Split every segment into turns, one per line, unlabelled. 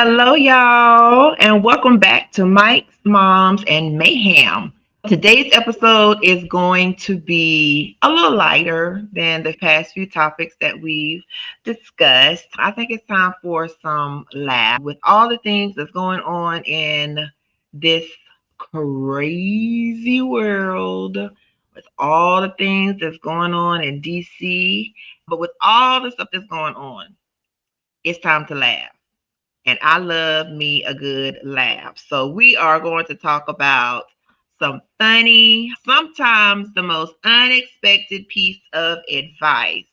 Hello, y'all, and welcome back to Mike's, Moms, and Mayhem. Today's episode is going to be a little lighter than the past few topics that we've discussed. I think it's time for some laugh with all the things that's going on in this crazy world, with all the things that's going on in DC, but with all the stuff that's going on, it's time to laugh. And I love me a good laugh. So we are going to talk about some funny, sometimes the most unexpected piece of advice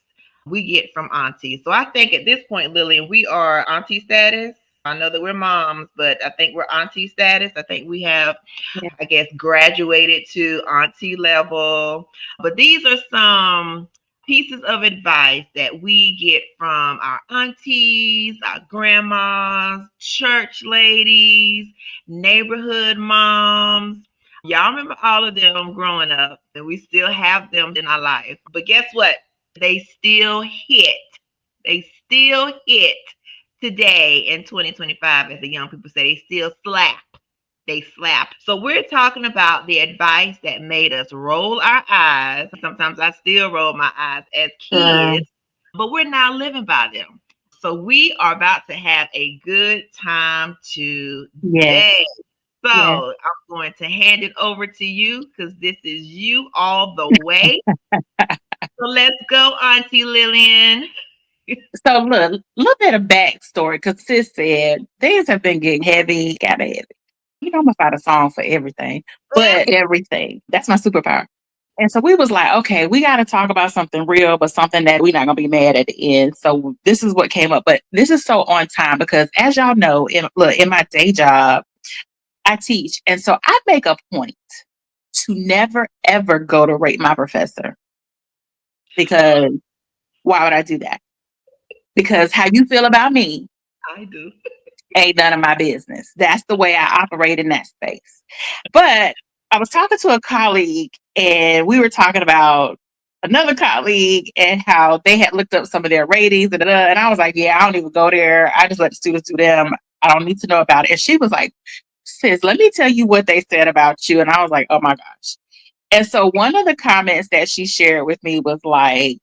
we get from aunties. So I think at this point, Lillian, we are auntie status. I know that we're moms, but I think we're auntie status. I think we have,
Yeah.
I guess, graduated to auntie level. But these are some pieces of advice that we get from our aunties, our grandmas, church ladies, neighborhood moms. Y'all remember all of them growing up, and we still have them in our life. But guess what? They still hit. They still hit today in 2025, as the young people say. They still slap. They slap. So we're talking about the advice that made us roll our eyes. Sometimes I still roll my eyes as
Uh,
kids, but we're now living by them. So we are about to have a good time
yes,
today. So
yes.
I'm going to hand it over to you because this is you all the way. So let's go, Auntie Lillian.
So look, little bit of backstory because sis said things have been getting heavy, kind of heavy. I'm gonna find a song for everything, but everything. That's my superpower. And so we was like, okay, we got to talk about something real, but something that we're not gonna be mad at the end. So this is what came up, but this is so on time because, as y'all know, in my day job, I teach, and so I make a point to never ever go to rate my professor because why would I do that? Because how you feel about me
I do.
ain't none of my business. That's the way I operate in that space. But I was talking to a colleague and we were talking about another colleague and how they had looked up some of their ratings and I was like, yeah, I don't even go there. I just let the students do them. I don't need to know about it. And she was like, sis, let me tell you what they said about you. And I was like, oh my gosh. And so one of the comments that she shared with me was like,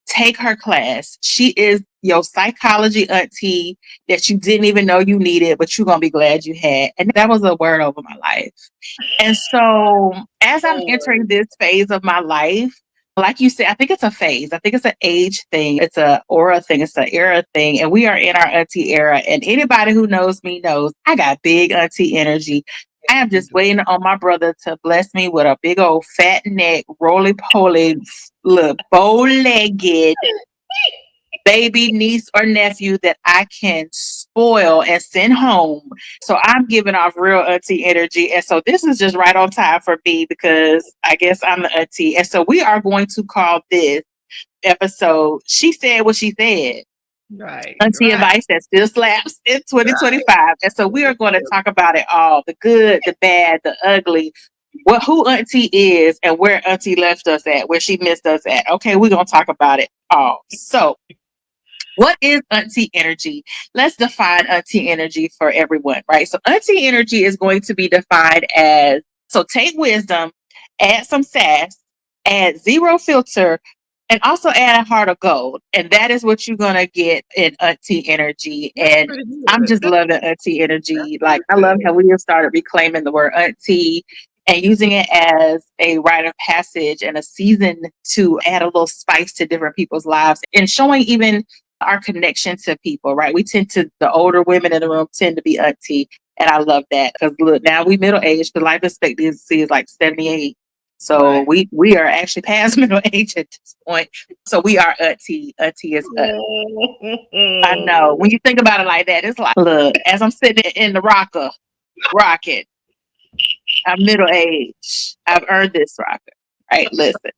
take her class. She is your psychology auntie that you didn't even know you needed, but you're going to be glad you had. And that was a word over my life. And so as I'm
Oh,
entering this phase of my life, like you said, I think it's a phase. I think it's an age thing. It's a aura thing. It's an era thing. And we are in our auntie era. And anybody who knows me knows I got big auntie energy. I am
you
just
do.
waiting on my brother to bless me with a big old fat neck, roly poly, look, bow legged baby niece or nephew that I can spoil and send home. So I'm giving off real auntie energy. And so this is just right on time for me because I guess I'm the auntie. And so we are going to call this episode She Said What She Said.
Right,
Auntie
right,
advice that still slaps in
right.
2025. And so we are going to talk about it all, the good, the bad, the ugly, what who Auntie is and where Auntie left us at, where she missed us at. Okay, we're gonna talk about it all. So what is auntie energy? Let's define auntie energy for everyone, right? So auntie energy is going to be defined as, so take wisdom, add some sass, add zero filter, and also add a heart of gold. And that is what you're going to get in auntie energy.
That's
And
pretty
I'm
good.
just loving auntie
That's
energy. Like,
pretty
I love
good.
how we have started reclaiming the word auntie and using it as a rite of passage and a season to add a little spice to different people's lives and showing even our connection to people, right? We tend to, the older women in the room tend to be auntie. And I love that because look, now we middle age, the life expectancy is like 78. So
Right.
we are actually past middle age at this point. So we are auntie. Auntie is us. I know. When you think about it like that, it's like, look, as I'm sitting in the rocker, rocking, I'm middle age. I've earned this rocker. Right? Listen.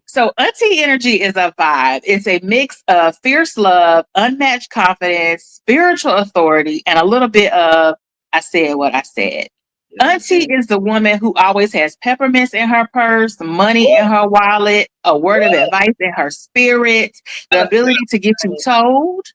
So, auntie energy is a vibe. It's a mix of fierce love, unmatched confidence, spiritual authority, and a little bit of I said what I said.
That's
Auntie
it.
is the woman who always has peppermints in her purse, money in
Ooh,
her wallet, a word of
ooh.
advice in her spirit, the ability to get you
Right.
told,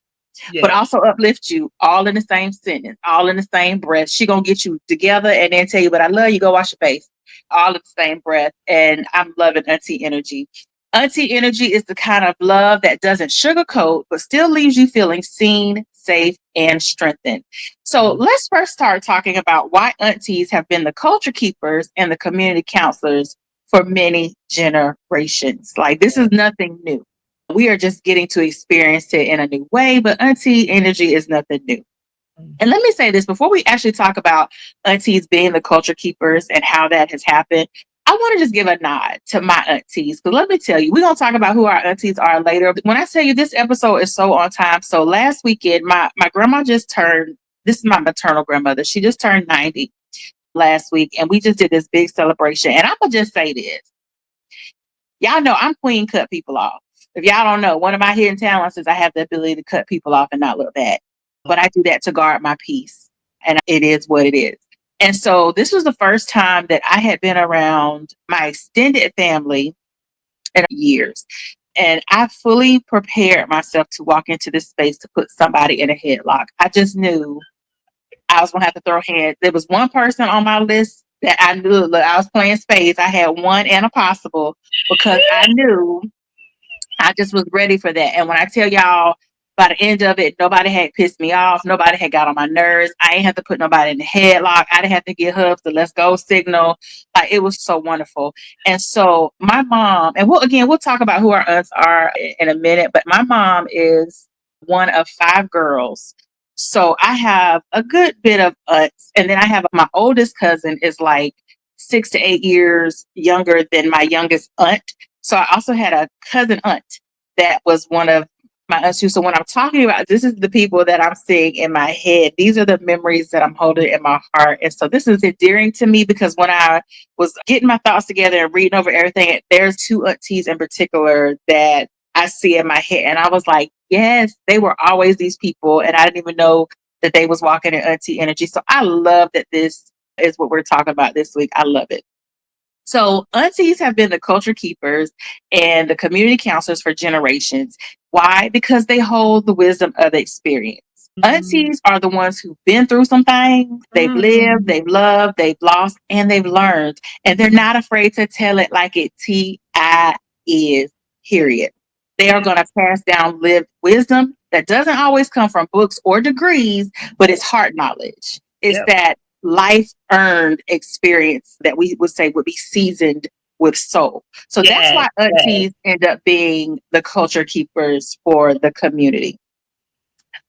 but
Yeah.
also uplift you all in the same sentence, all in the same breath. She gonna get you together and then tell you, but I love you, go wash your face, all in the same breath. And I'm loving Auntie Energy. Auntie Energy is the kind of love that doesn't sugarcoat, but still leaves you feeling seen, safe, and strengthened. So let's first start talking about why aunties have been the culture keepers and the community counselors for many generations. Like, this is nothing new. We are just getting to experience it in a new way, but Auntie Energy is nothing new. And let me say this before we actually talk about aunties being the culture keepers and how that has happened. I want to just give a nod to my aunties. Because let me tell you, we're going to talk about who our aunties are later. When I tell you this episode is so on time. So last weekend, my grandma just turned, this is my maternal grandmother. She just turned 90 last week. And we just did this big celebration. And I'm going to just say this. Y'all know I'm queen cut people off. If y'all don't know, one of my hidden talents is I have the ability to cut people off and not look bad. But I do that to guard my peace. And it is what it is. And so this was the first time that I had been around my extended family in years. And I fully prepared myself to walk into this space to put somebody in a headlock. I just knew I was going to have to throw hands. There was one person on my list that I knew, look, I was playing spades. I had one and a possible because I knew I just was ready for that. And when I tell y'all, by the end of it, nobody had pissed me off. Nobody had got on my nerves. I ain't have to put nobody in the headlock. I didn't have to get hugs the let's go signal. Like, it was so wonderful. And so my mom, and we'll talk about who our aunts are in a minute, but my mom is one of 5 girls. So I have a good bit of aunts. And then I have my oldest cousin is like 6 to 8 years younger than my youngest aunt. So I also had a cousin aunt that was one of my aunts too. So when I'm talking about, this is the people that I'm seeing in my head. These are the memories that I'm holding in my heart. And so this is endearing to me because when I was getting my thoughts together and reading over everything, there's 2 aunties in particular that I see in my head. And I was like, yes, they were always these people. And I didn't even know that they was walking in auntie energy. So I love that this is what we're talking about this week. I love it. So aunties have been the culture keepers and the community counselors for generations. Why? Because they hold the wisdom of the experience. Aunties are the ones who've been through some things. They've lived, they've loved, they've lost, and they've learned. And they're not afraid to tell it like it T.I. is, period. They are going to pass down lived wisdom that doesn't always come from books or degrees, but it's heart knowledge. It's that life earned experience that we would say would be seasoned with soul. So that's why aunties end up being the culture keepers for the community.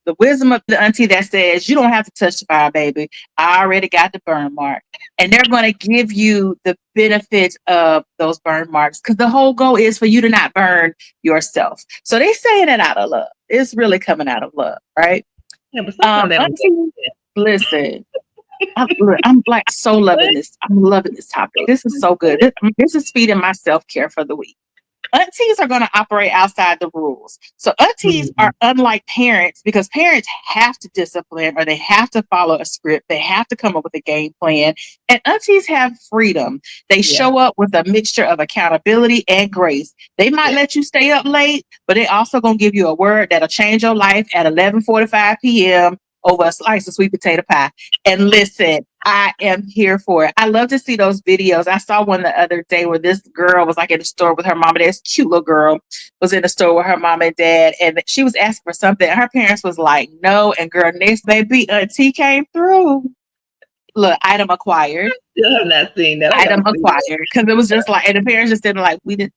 The wisdom of the auntie that says, you don't have to touch the fire, baby. I already got the burn mark. And they're going to give you the benefit of those burn marks because the whole goal is for you to not burn yourself. So they saying it out of love. It's really coming out of love, right?
Yeah, but sometimes they don't
auntie, listen, I'm like so loving this. I'm loving this topic. This is so good. This is feeding my self-care for the week. Aunties are going to operate outside the rules. So aunties are unlike parents because parents have to discipline or they have to follow a script. They have to come up with a game plan. And aunties have freedom. They show up with a mixture of accountability and grace. They might let you stay up late, but they also going to give you a word that'll change your life at 11:45 p.m. over a slice of sweet potato pie. And listen, I am here for it. I love to see those videos. I saw one the other day where this girl was like in the store with her mom and dad. This cute little girl was in the store with her mom and dad, and she was asking for something. Her parents was like, no. And girl, next baby, auntie came through. Look, item acquired.
Still have not seen that.
Item acquired. Because it was just like, and the parents just didn't like, we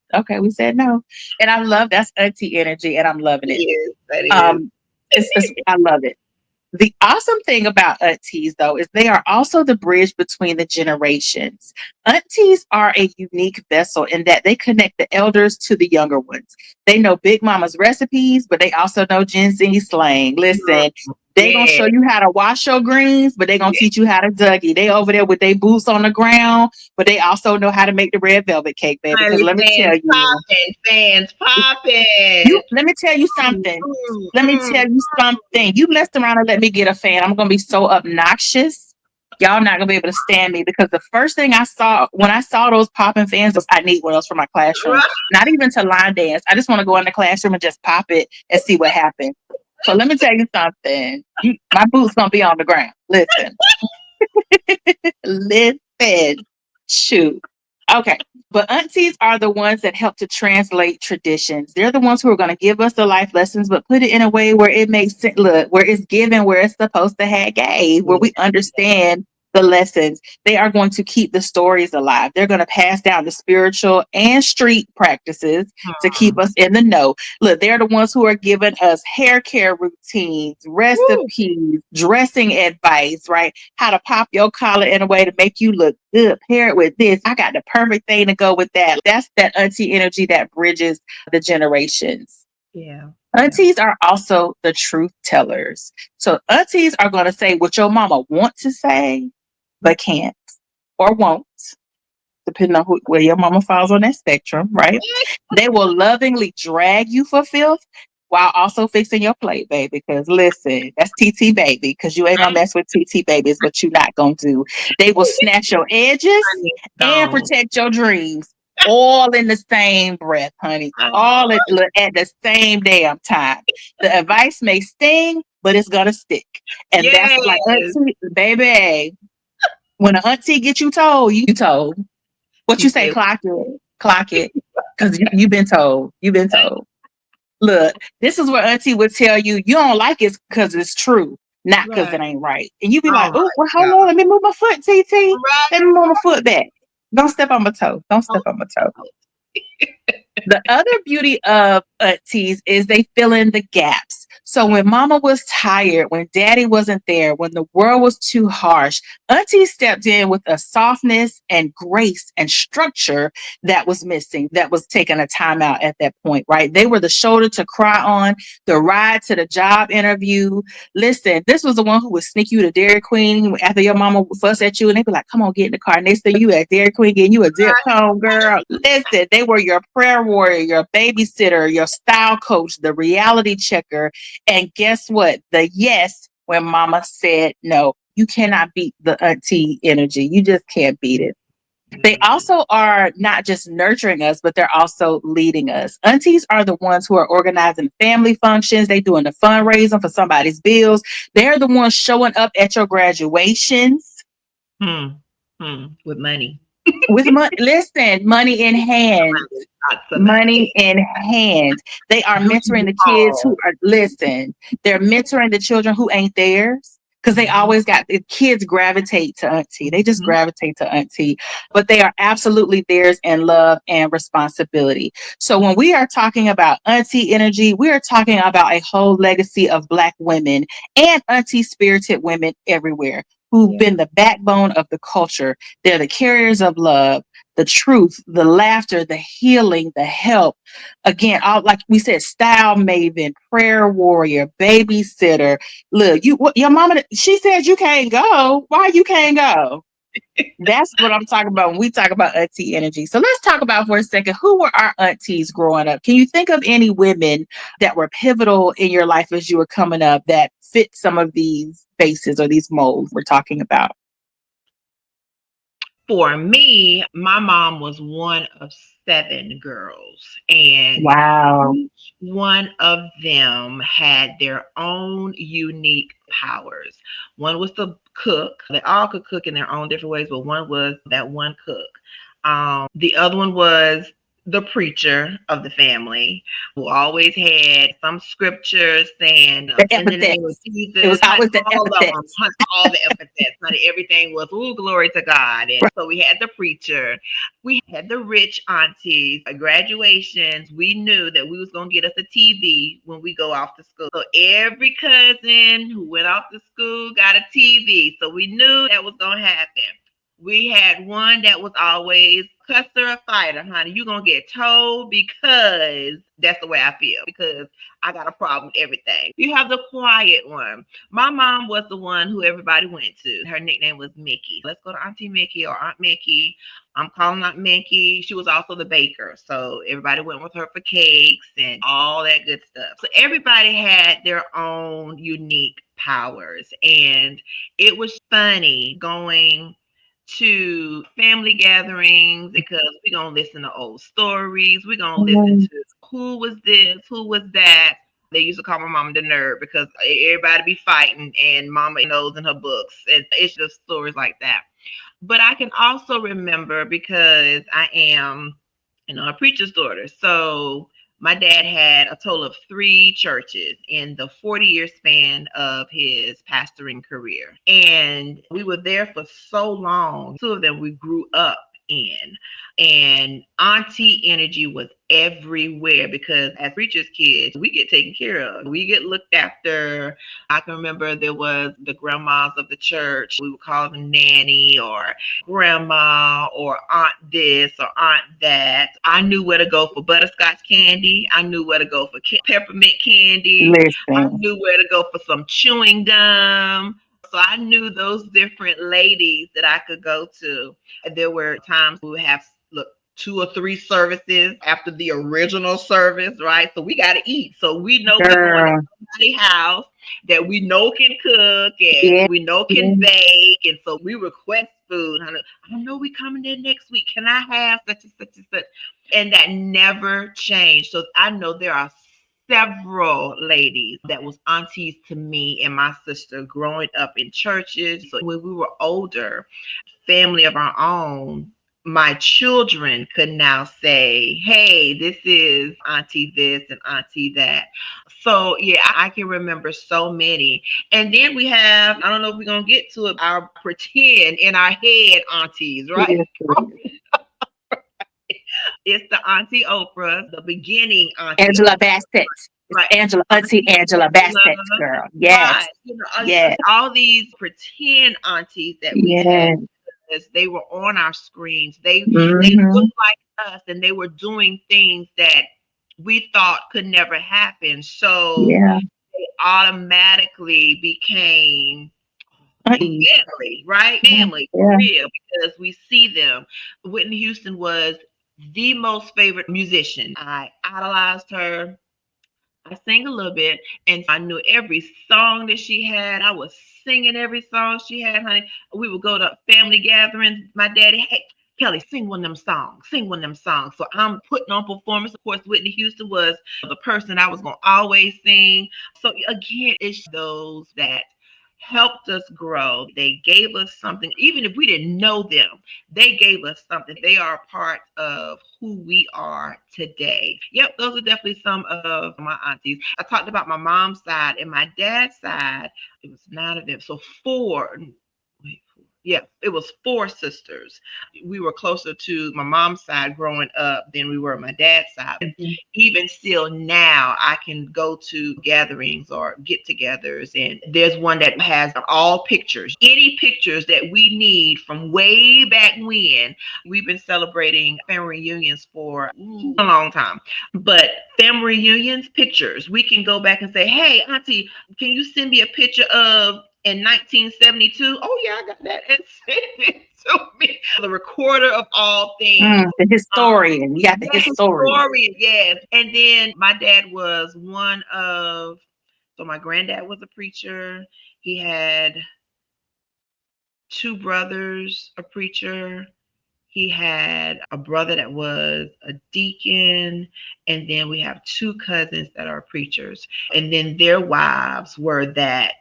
said no. And I love that's auntie energy, and I'm loving it.
That is.
I love it. The awesome thing about aunties, though, is they are also the bridge between the generations. Aunties are a unique vessel in that they connect the elders to the younger ones. They know Big Mama's recipes, but they also know Gen Z slang. Listen, they gonna show you how to wash your greens, but they gonna teach you how to Dougie. They over there with their boots on the ground, but they also know how to make the red velvet cake, baby. Because let me tell you,
fans popping.
Let me tell you something. Let me tell you something. You messed around and let me get a fan. I'm gonna be so obnoxious. Y'all not gonna be able to stand me because the first thing I saw when I saw those popping fans was I need one else for my classroom. Not even to line dance. I just want to go in the classroom and just pop it and see what happens. So let me tell you something. My boots gonna be on the ground. Listen, listen, shoot. Okay. But aunties are the ones that help to translate traditions. They're the ones who are going to give us the life lessons, but put it in a way where it makes sense. Look, where it's given, where it's supposed to have gave, where
Yeah.
we understand the lessons. They are going to keep the stories alive. They're going to pass down the spiritual and street practices to keep
Hmm.
us in the know. Look, they're the ones who are giving us hair care routines,
Woo.
recipes, dressing advice, right? How to pop your collar in a way to make you look good. Pair it with this. I got the perfect thing to go with that. That's that auntie energy that bridges the generations.
Yeah. Yeah.
Aunties are also the truth tellers. So aunties are going to say what your mama wants to say, but can't or won't, depending on where your mama falls on that spectrum, right? They will lovingly drag you for filth while also fixing your plate, baby. Because listen, that's TT baby. Because you ain't gonna mess with TT babies, but you not gonna do. They will snatch your edges
Honey,
and
don't.
protect your dreams, all in the same breath, honey. All
Oh,
at the same damn time. The advice may sting, but it's gonna stick. And that's like
yes.
auntie, baby. When an auntie get you told, you told. What
She
you say?
said,
Clock it, because you've been told. You've been told. Look, this is where Auntie would tell you you don't like it because it's true, not because
right.
it ain't right. And you be
Oh
like,
my
oh, well, hold
God.
on, let me move my foot, TT. Let
Right.
me move my foot back. Don't step on my toe. Don't step on my toe. The other beauty of aunties is they fill in the gaps. So when mama was tired, when daddy wasn't there, when the world was too harsh, auntie stepped in with a softness and grace and structure that was missing, that was taking a time out at that point, right? They were the shoulder to cry on, the ride to the job interview. Listen, this was the one who would sneak you to Dairy Queen after your mama would fuss at you and they'd be like, come on, get in the car. And they say you at Dairy Queen getting you a dip cone, girl. Listen, they were your prayer warrior, your babysitter, your style coach, the reality checker. And guess what? The yes when mama said no. You cannot beat the auntie energy. You just can't beat it. They also are not just nurturing us, but they're also leading us. Aunties are the ones who are organizing family functions. They doing the fundraising for somebody's bills. They're the ones showing up at your graduations
Hmm. Hmm. With money.
with money. Listen, money in hand.
Lots of
Money
money.
in hand. They are mentoring
Duty
the kids who
call.
are, listen, they're mentoring the children who ain't theirs. Because they
Mhm.
always got the kids gravitate to auntie. They just
Mhm.
gravitate to auntie, but they are absolutely theirs in love and responsibility. So when we are talking about auntie energy, we are talking about a whole legacy of Black women and auntie spirited women everywhere who've
Yeah.
been the backbone of the culture. They're the carriers of love, the truth, the laughter, the healing, the help. Again, all like we said, style maven, prayer warrior, babysitter. Look, you what your mama she said you can't go. Why you can't go? That's what I'm talking about when we talk about auntie energy. So let's talk about for a second who were our aunties growing up. Can you think of any women that were pivotal in your life as you were coming up that fit some of these bases or these molds we're talking about?
For me, my mom was one of seven girls, and
Wow.
each one of them had their own unique powers. One was to cook. They all could cook in their own different ways, but one was that one cook. The other one was the preacher of the family, who always had some scripture saying,
The
in the name of
epithets. It was
Jesus, honey,
always the
all of them,
epithets.
honey, all the epithets, honey, everything was, ooh, glory to God. And so we had the preacher, we had the rich aunties. At graduations, we knew that we was going to get us a TV when we go off to school. So every cousin who went off to school got a TV. So we knew that was going to happen. We had one that was always cusser or fighter, honey. You gonna get told because that's the way I feel. Because I got a problem with everything. You have the quiet one. My mom was the one who everybody went to. Her nickname was Mickey. Let's go to Auntie Mickey or Aunt Mickey. I'm calling Aunt Mickey. She was also the baker. So everybody went with her for cakes and all that good stuff. So everybody had their own unique powers. And it was funny going to family gatherings because we're going to listen to old stories. We're going to listen
Mhm.
to who was this, who was that. They used to call my mama the nerd because everybody be fighting and mama knows in her books. And it's just stories like that. But I can also remember because I am, a preacher's daughter. So my dad had a total of 3 churches in the 40-year span of his pastoring career. And we were there for so long. 2 of them we grew up in. And Auntie Energy was everywhere because as preacher's kids, we get taken care of. We get looked after. I can remember there was the grandmas of the church. We would call them nanny or grandma or aunt this or aunt that. I knew where to go for butterscotch candy. I knew where to go for peppermint candy. I
Listen,
knew where to go for some chewing gum. So I knew those different ladies that I could go to. There were times we would have, look, 2 or 3 services after the original service, right? So we got to eat. So we know we going to
girl.
somebody's house that we know can cook
Yeah,
and we know
yeah,
can bake. And so we request food. I know we coming there next week. Can I have such and such and such? And that never changed. So I know there are several ladies that was aunties to me and my sister growing up in churches. So when we were older, family of our own, my children could now say, hey, this is auntie this and auntie that. So yeah, I can remember so many. And then we have, I don't know if we're gonna get to it, our pretend in our head aunties, right?
yes, yes.
It's the Auntie Oprah, the beginning Auntie
Angela
Oprah,
Bassett. It's
right?
Angela, Auntie
Auntie
Angela Bassett,
Angela,
girl.
right?
Yes, yes,
All these pretend aunties that we had,
yes.
they were on our screens. They
Mm-hmm.
looked like us, and they were doing things that we thought could never happen. So
Yeah.
they automatically became
Aunties.
family, right?
Yeah,
Family for
yeah.
real because we see them. Whitney Houston was the most favorite musician. I idolized her. I sang a little bit, and I knew every song that she had. I was singing every song she had, honey. We would go to family gatherings. My daddy, hey, Kelly, sing one of them songs. Sing one of them songs. So I'm putting on performance. Of course, Whitney Houston was the person I was going to always sing. So again, it's those that helped us grow. They gave us something, even if we didn't know them, they gave us something. They are a part of who we are today. Yep, those are definitely some of my aunties. I talked about my mom's side and my dad's side. It was 9 of them. So 4. Wait, yeah, it was 4 sisters. We were closer to my mom's side growing up than we were my dad's side.
Mhm.
Even still now, I can go to gatherings or get-togethers, and there's one that has all pictures, any pictures that we need from way back when. We've been celebrating family reunions for a long time, but family reunions pictures, we can go back and say, hey, auntie, can you send me a picture of in 1972? Oh yeah, I got that, and send it to me. The recorder of all things.
The historian. You got the
The
historian.
historian, yes. And then my dad was one of, so my granddad was a preacher. He had 2 brothers, a preacher. He had a brother that was a deacon, and then we have 2 cousins that are preachers. And then their wives were that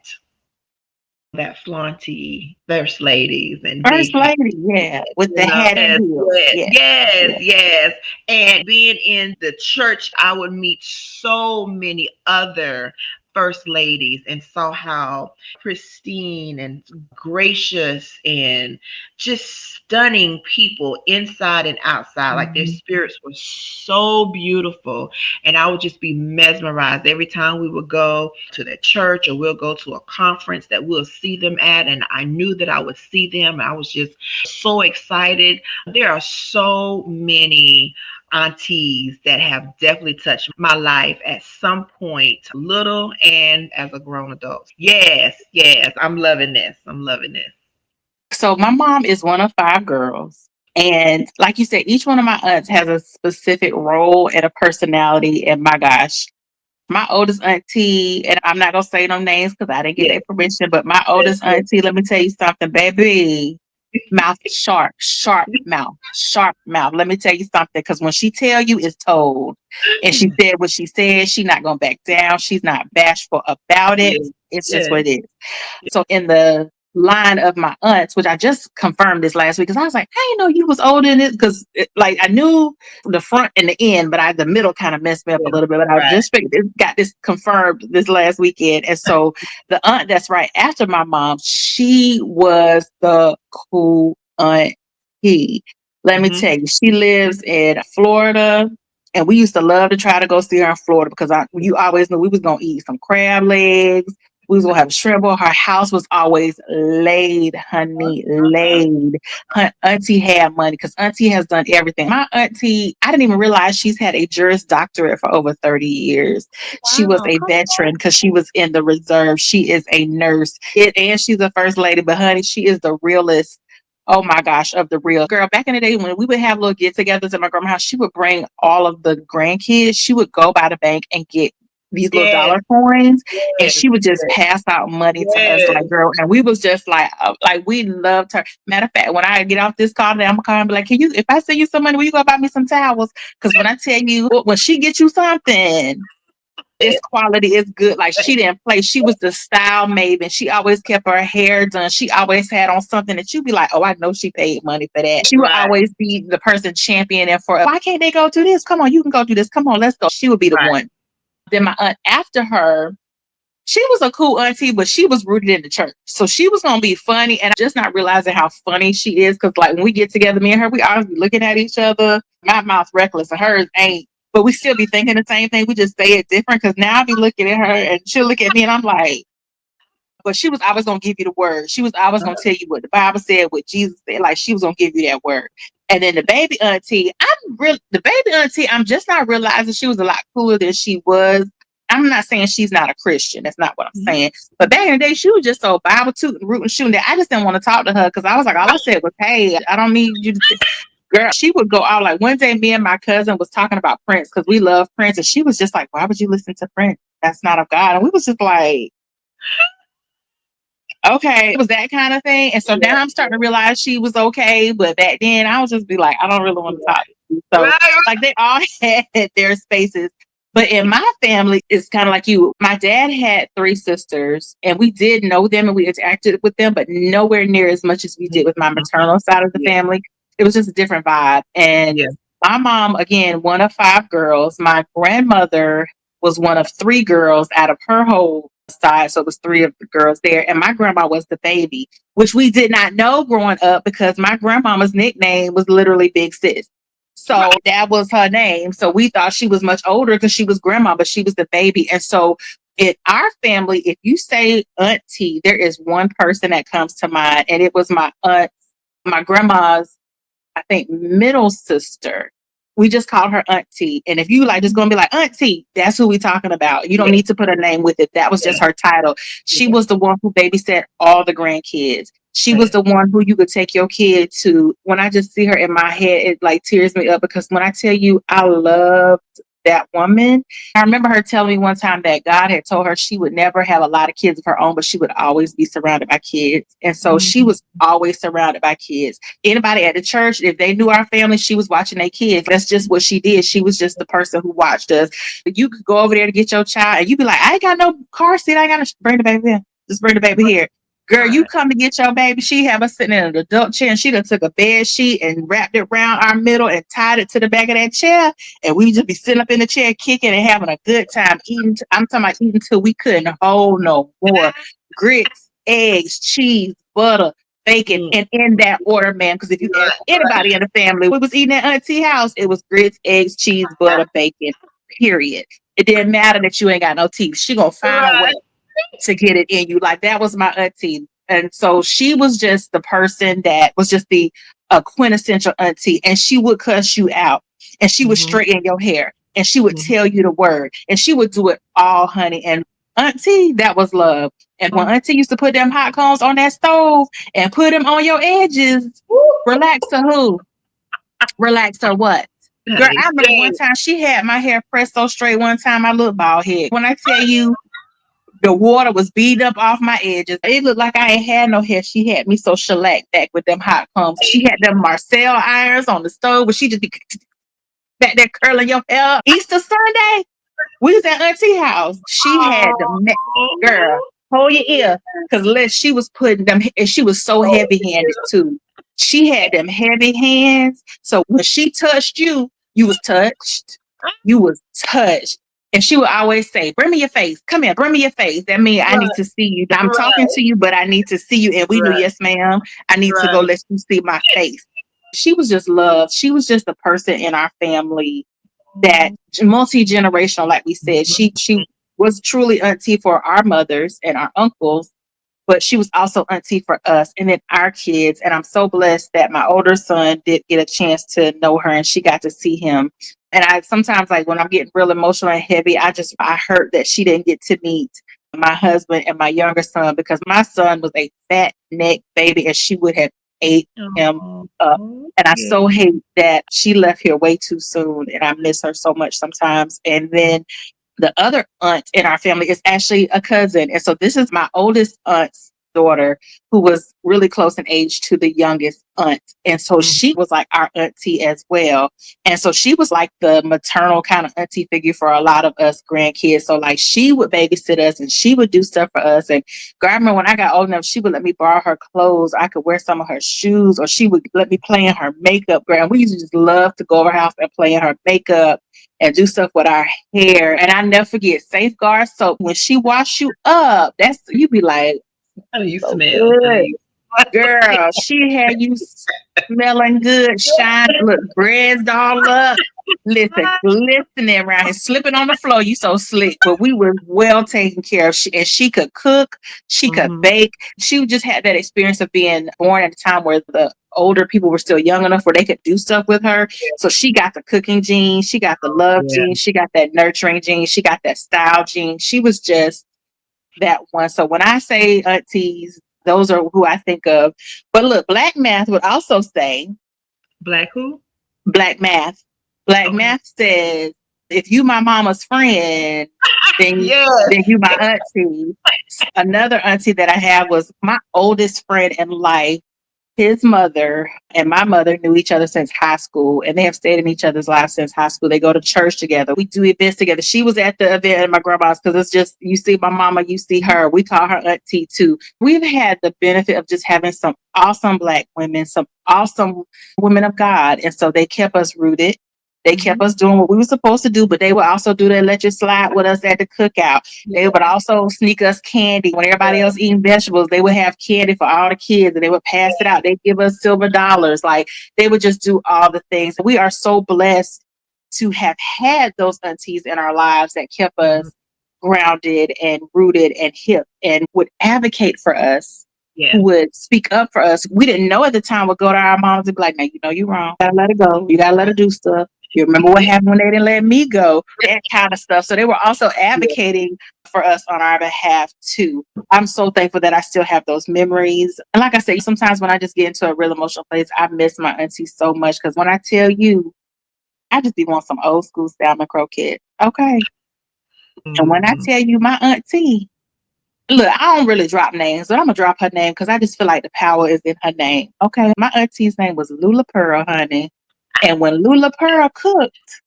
flaunty first ladies and
First
big hair.
lady, yeah, with the hat and
Yes,
heels.
yes,
Yeah,
yes,
yeah.
yes. And being in the church, I would meet so many other first ladies and saw how pristine and gracious and just stunning people inside and outside. Like their
Mhm.
spirits were so beautiful. And I would just be mesmerized every time we would go to the church or we'll go to a conference that we'll see them at. And I knew that I would see them. I was just so excited. There are so many aunties that have definitely touched my life at some point, little and as a grown adult. Yes, yes, I'm loving this. I'm loving this.
So my mom is one of 5 girls. And like you said, each one of my aunts has a specific role and a personality. And my gosh, my oldest auntie, and I'm not gonna say no names because I didn't get
Yes,
their permission, but my oldest auntie, let me tell you something, baby. mouth, sharp mouth. Let me tell you something, because when she tell you, it's told. And she said what she said. She's not gonna back down. She's not bashful about it.
Yes.
It's just
Yes.
what it is. So in the line of my aunts, which I just confirmed this last week, because I was like, I didn't know you was older than this, because like I knew the front and the end, but the middle kind of messed me up a
Yes.
little bit. But I
Right.
just got this confirmed this last weekend. And so the aunt that's right after my mom, she was the cool auntie. Let me
Mm-hmm.
tell you, she lives in Florida. And we used to love to try to go see her in Florida, because you always knew we was gonna eat some crab legs. We was gonna have shrimp. Her house was always laid, honey, laid. Her auntie had money, because auntie has done everything. My auntie, I didn't even realize she's had a Juris Doctorate for over 30 years. She was
Wow.
a veteran because she was in the reserve. She is a nurse, and she's a first lady. But honey, she is the realest. Oh my gosh, of the real girl. Back in the day when we would have little get-togethers at my grandma's house, she would bring all of the grandkids. She would go by the bank and get these little
Yes.
dollar coins, and
Yes.
she would just pass out money to us,
Yes.
like, girl. And we was just like we loved her. Matter of fact, when I get off this call, I'm gonna call and be like, can you, if I send you some money, will you go buy me some towels? Because when I tell you, when she gets you something, it's quality, it's good. Like, she didn't play. She was the style maven. She always kept her hair done. She always had on something that you'd be like, oh, I know she paid money for that. She would
Right.
always be the person championing for, why can't they go do this? Come on, you can go do this. Come on, let's go. She would be the
Right.
one. Then my aunt after her, she was a cool auntie, but she was rooted in the church. So she was going to be funny. And just not realizing how funny she is. Because like when we get together, me and her, we always be looking at each other. My mouth reckless and hers ain't. But we still be thinking the same thing. We just say it different. Because now I be looking at her and she'll look at me and I'm like, but she was always going to give you the word. She was always going to tell you what the Bible said, what Jesus said. Like, she was going to give you that word. And then the baby auntie, I'm just not realizing she was a lot cooler than she was. I'm not saying she's not a Christian. That's not what I'm
Mhm.
saying. But back in the day, she was just so Bible tooting, rooting, shooting that I just didn't want to talk to her, because I was like, all I said was, hey, I don't need you to. Girl, she would go out. Like, one day, me and my cousin was talking about Prince, because we love Prince. And she was just like, why would you listen to Prince? That's not of God. And we was just like, okay, it was that kind of thing. And so
Yeah.
now I'm starting to realize she was okay. But back then, I was just be like, I don't really want to talk to you. So,
Right.
like, they all had their spaces. But in my family, it's kind of like you. My dad had 3 sisters, and we did know them and we interacted with them, but nowhere near as much as we did with my maternal side of the
Yeah.
family. It was just a different vibe. And
Yeah.
my mom, again, one of 5 girls. My grandmother was one of 3 girls out of her whole side. So it was 3 of the girls there. And my grandma was the baby, which we did not know growing up, because my grandmama's nickname was literally Big Sis. So that was her name. So we thought she was much older because she was grandma, but she was the baby. And so in our family, if you say auntie, there is one person that comes to mind, and it was my aunt, my grandma's, I think, middle sister. We just called her auntie. And if you like just gonna be like auntie, that's who we talking about. You don't
Yeah.
need to put a name with it. That was
Yeah.
just her title. She
Yeah.
was the one who babysat all the grandkids. She was
Yeah.
the one who you could take your kid to. When I just see her in my head, it like tears me up, because when I tell you I loved that woman, I remember her telling me one time that God had told her she would never have a lot of kids of her own, but she would always be surrounded by kids. And so she was always surrounded by kids. Anybody at the church, if they knew our family, she was watching their kids. That's just what she did. She was just the person who watched us. You could go over there to get your child and you'd be like, I ain't got no car seat. I ain't got to bring the baby in. Just bring the baby here. Girl, you
Right.
come to get your baby. She have us sitting in an adult chair, and she done took a bed sheet and wrapped it around our middle and tied it to the back of that chair. And we just be sitting up in the chair, kicking and having a good time eating. I'm talking about eating till we couldn't hold no more. Grits, eggs, cheese, butter, bacon,
Mm.
and in that order, man. Because if you ask
Right.
anybody in the family, we was eating at auntie house, it was grits, eggs, cheese, butter, bacon, period. It didn't matter that you ain't got no teeth. She gonna find a way
Right.
to get it in you. Like, that was my auntie. And so she was just the person that was just the quintessential auntie. And she would cuss you out, and she would
Mhm.
straighten your hair, and she would
Mhm.
tell you the word, and she would do it all, honey. And auntie, that was love. And when auntie used to put them hot cones on that stove and put them on your edges, relax to who? Relax to what? Girl,
Honey,
I remember one
shame.
time she had my hair pressed so straight one time I looked bald head. When I tell you, The water was beating up off my edges. It looked like I ain't had no hair. She had me so shellacked back with them hot combs. She had them Marcel irons on the stove, but she just be back there curling your hair. Easter Sunday, we was at Auntie house. She had the girl, hold your ear, because she was putting them, and she was so heavy handed too. She had them heavy hands. So when she touched you, you was touched. You was touched. And she would always say, bring me your face. Come here, bring me your face. That means I need to see you. I'm talking to you, but I need to see you. And we knew, yes, ma'am. I need to go let you see my face. She was just loved. She was just a person in our family that multi-generational, like we said. She was truly auntie for our mothers and our uncles, but she was also auntie for us and then our kids. And I'm so blessed that my older son did get a chance to know her and she got to see him. And I sometimes, like when I'm getting real emotional and heavy, I heard that she didn't get to meet my husband and my younger son, because my son was a fat neck baby and she would have ate him up. And I so hate that she left here way too soon, and I miss her so much sometimes. And then the other aunt in our family is actually a cousin. And so this is my oldest aunt's daughter, who was really close in age to the youngest aunt. And so she was like our auntie as well. And so she was like the maternal kind of auntie figure for a lot of us grandkids. So like she would babysit us and she would do stuff for us. And I remember when I got old enough, she would let me borrow her clothes. I could wear some of her shoes, or she would let me play in her makeup. Girl, we used to just love to go over her house and play in her makeup and do stuff with our hair. And I never forget Safeguard soap. When she wash you up, you be like,
how do you
so
smell?
good. Girl, she had you smelling good, shine, look, breads all up. Listen, glistening around and slipping on the floor. You so slick, but we were well taken care of. And she could cook, she could bake. She just had that experience of being born at a time where the older people were still young enough where they could do stuff with her. So she got the cooking gene, she got the love gene, she got that nurturing gene, she got that style gene. She was just that one. So when I say aunties, those are who I think of. But look, Black Math would also say,
Black who?
Black Math. Black Math says, if you my mama's friend, then you my auntie. Another auntie that I had was my oldest friend in life. His mother and my mother knew each other since high school, and they have stayed in each other's lives since high school. They go to church together. We do events together. She was at the event at my grandma's, because it's just, you see my mama, you see her. We call her auntie too. We've had the benefit of just having some awesome Black women, some awesome women of God. And so they kept us rooted. They kept us doing what we were supposed to do, but they would also do the electric slide with us at the cookout. They would also sneak us candy. When everybody else eating vegetables, they would have candy for all the kids and they would pass it out. They'd give us silver dollars. Like, they would just do all the things. We are so blessed to have had those aunties in our lives that kept us grounded and rooted and hip and would advocate for us. Who would speak up for us. We didn't know at the time, would go to our moms and be like, now, you know, you're wrong. You gotta let it go. You gotta let her do stuff. You remember what happened when they didn't let me go? That kind of stuff. So they were also advocating for us on our behalf too. I'm so thankful that I still have those memories. And like I say, sometimes when I just get into a real emotional place, I miss my auntie so much. Because when I tell you, I just be want some old school salmon croquette. Okay. And when I tell you my auntie, look, I don't really drop names, but I'm gonna drop her name because I just feel like the power is in her name. Okay. My auntie's name was Lula Pearl, honey. And when Lula Pearl cooked,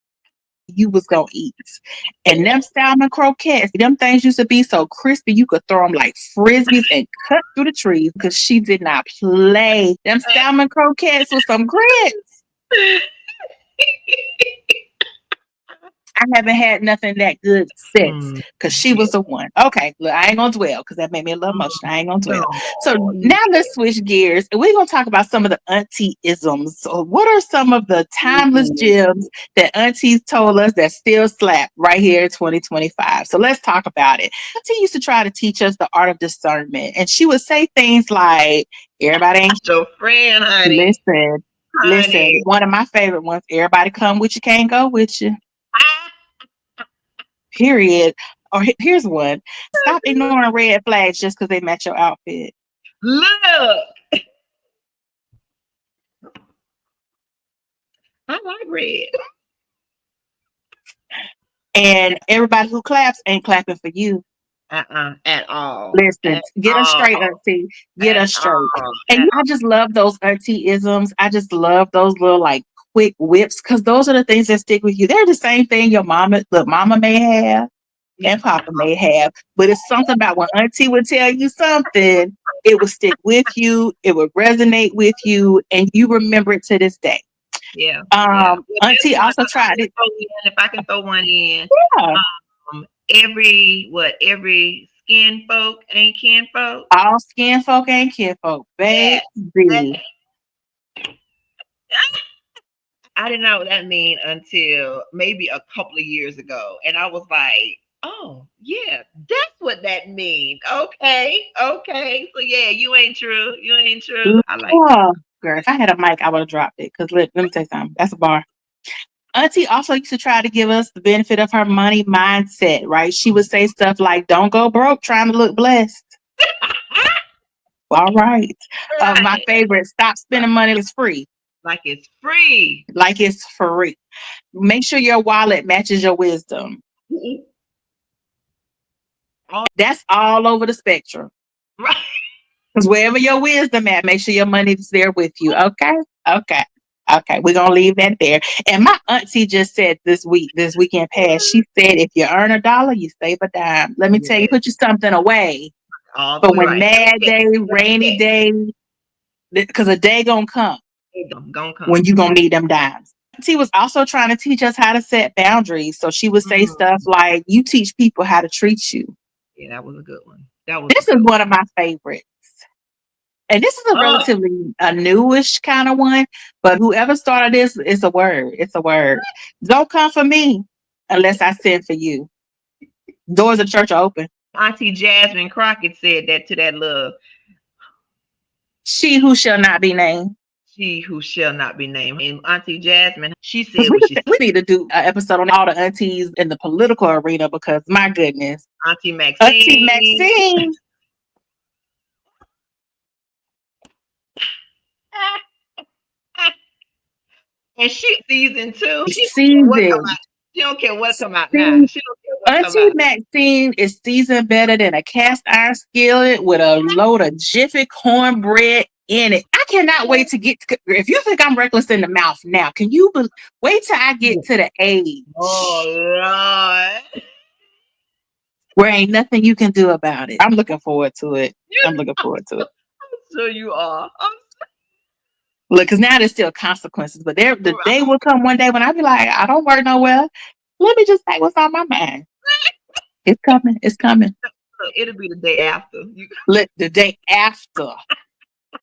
you was gonna eat. And them salmon croquettes, them things used to be so crispy, you could throw them like frisbees and cut through the trees, because she did not play. Them salmon croquettes with some grits. I haven't had nothing that good since, because she was the one. Okay, look, I ain't gonna dwell because that made me a little emotional. I ain't gonna dwell. So now let's switch gears and we're gonna talk about some of the auntie isms. So what are some of the timeless gems that aunties told us that still slap right here in 2025? So let's talk about it. Auntie used to try to teach us the art of discernment, and she would say things like, everybody ain't
your friend, honey.
Listen, one of my favorite ones, everybody come with you, can't go with you. Period. Or here's one. Stop ignoring red flags just because they match your outfit.
Look. I like red.
And everybody who claps ain't clapping for you.
At all.
Listen,
At
get us straight,
all.
Auntie. Get
At
us straight.
all.
And
At
I just love those Auntie-isms. I just love those little like quick whips because those are the things that stick with you. They're the same thing your mama may have
yeah.
and Papa may have, but it's something about when Auntie would tell you something, it would stick with you, it would resonate with you, and you remember it to this day.
Yeah. Yeah. Well, this
Auntie
one
also tried it.
if I can throw one in.
Yeah,
Every skin folk ain't kin folk.
all skin folk and kin folk,
Yes.
baby.
I didn't know what that mean until maybe a couple of years ago. And I was like, oh, yeah, that's what that means. Okay. Okay. So, yeah, you ain't true. You ain't true. I like
Oh, girl, if I had a mic, I would have dropped it. Because let me tell you something. That's a bar. Auntie also used to try to give us the benefit of her money mindset, right? She would say stuff like, don't go broke trying to look blessed. All right. My
right.
favorite, stop spending money, it's free.
Like it's free.
Like it's free. Make sure your wallet matches your wisdom. That's all over the spectrum.
Right.
Because wherever your wisdom at, make sure your money's there with you. Okay? Okay. Okay. We're gonna leave that there. And my auntie just said this weekend past, she said if you earn $1, you save a dime. Let me tell you,
Yeah.
put you something away
All the
for
way
when
right.
mad day, rainy day, because a day gonna come
Gonna
when
come.
you gonna need them dimes. She was also trying to teach us how to set boundaries. So she would say stuff like, you teach people how to treat you.
Yeah, that was a good one. That was a
This is
good one.
one of my favorites. And this is a relatively a newish kind of one, but whoever started this, it's a word. It's a word. Don't come for me unless I send for you. Doors of church are open.
Auntie Jasmine Crockett said that to that little
She who shall not be named.
she who shall not be named. And Auntie Jasmine, she
Because
said what she said.
we need to do an episode on all the aunties in the political arena because my goodness.
Auntie
Auntie
Maxine.
Maxine.
And she season 2. She don't care what come
Seasoned.
out. She don't care what come out now.
Seasoned.
She don't care what come
Auntie
out.
Maxine is seasoned better than a cast iron skillet with a load of Jiffy cornbread in it. I cannot wait to get to, if you think I'm reckless in the mouth now, can you wait till I get to the age
Oh Lord.
where ain't nothing you can do about it? I'm looking forward to it. I'm looking forward to it.
I'm sure you are.
Look, because now there's still consequences, but the day will come one day when I be like, I don't work nowhere. Let me just say what's on my mind. It's coming. It's coming.
It'll be the day after.
Look, the day after.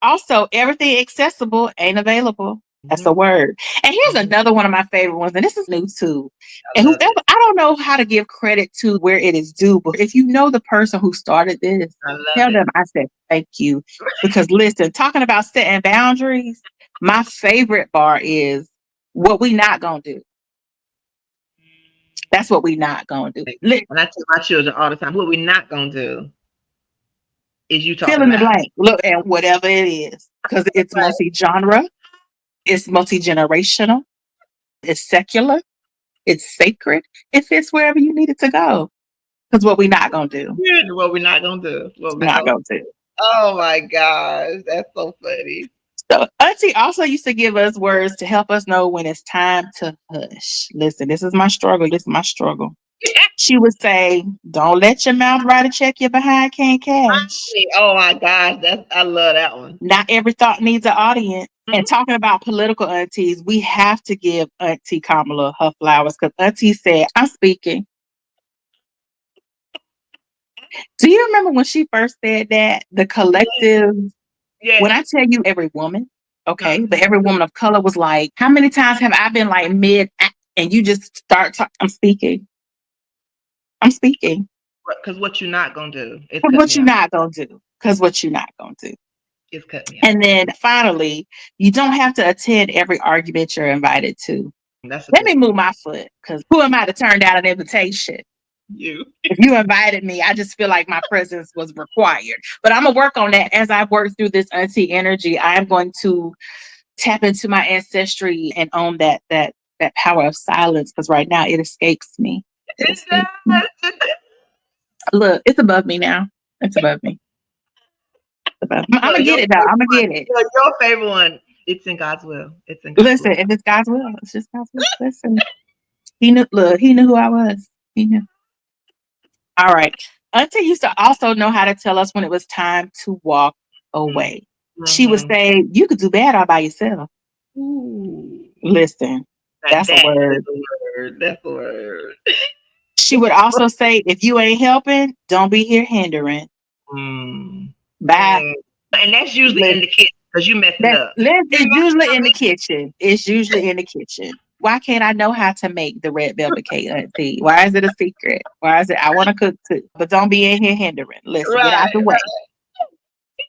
Also, everything accessible ain't available. That's a word. And here's another one of my favorite ones, and this is new too. And whoever, I don't know how to give credit to where it is due, but if you know the person who started this, tell them I said thank you. Because listen, talking about setting boundaries, my favorite bar is what we not gonna do. That's what we not gonna do.
And I tell my children all the time, what we're not gonna do is you talking
Fill in the
about.
blank. Look, and whatever it is, because it's
Right.
multi-genre, it's multi-generational, it's secular, it's sacred. It fits wherever you need it to go. Because what we're not gonna do.
What we're not gonna do. What
We're not gonna do.
Oh my gosh, that's so funny.
So Auntie also used to give us words to help us know when it's time to hush. Listen, this is my struggle. This is my struggle. She would say, don't let your mouth write a check your behind can't cash.
Oh my gosh, I love that one.
Not every thought needs an audience. And talking about political aunties, we have to give Auntie Kamala her flowers because Auntie said, I'm speaking. Do you remember when she first said that? The collective, when I tell you every woman, okay, but every woman of color was like, how many times have I been like mid and you just start talking? I'm speaking. I'm speaking.
Because what you're not going to do.
Because what you're not going to do. Because what you're not going to do.
It's cut me out.
And then finally, you don't have to attend every argument you're invited to. Let me move my foot because who am I to turn down an invitation?
You.
If you invited me, I just feel like my presence was required. But I'm going to work on that as I work through this auntie energy. I am going to tap into my ancestry and own that power of silence because right now it escapes me. It escapes me. Look, it's above me now. It's above me. I'm
So
gonna get it though. I'm gonna get it.
your favorite one. It's in God's will. It's in God's
Listen,
will.
if it's God's will, it's just God's will. Listen, he knew. Look, he knew who I was. He knew. All right. Auntie used to also know how to tell us when it was time to walk away. She would
Mm-hmm.
say, "You could do bad all by yourself."
Ooh.
Listen,
Now
that's a
that is
word.
a word. That's a word.
She would also say, "If you ain't helping, don't be here hindering."
Mm.
Bye.
Mm. And that's usually in the kitchen because you messing up.
It's usually in the kitchen. It's usually in the kitchen. Why can't I know how to make the red velvet cake, Auntie? Why is it a secret? Why is it? I want to cook too, but don't be in here hindering. Listen, get out
Right,
the way.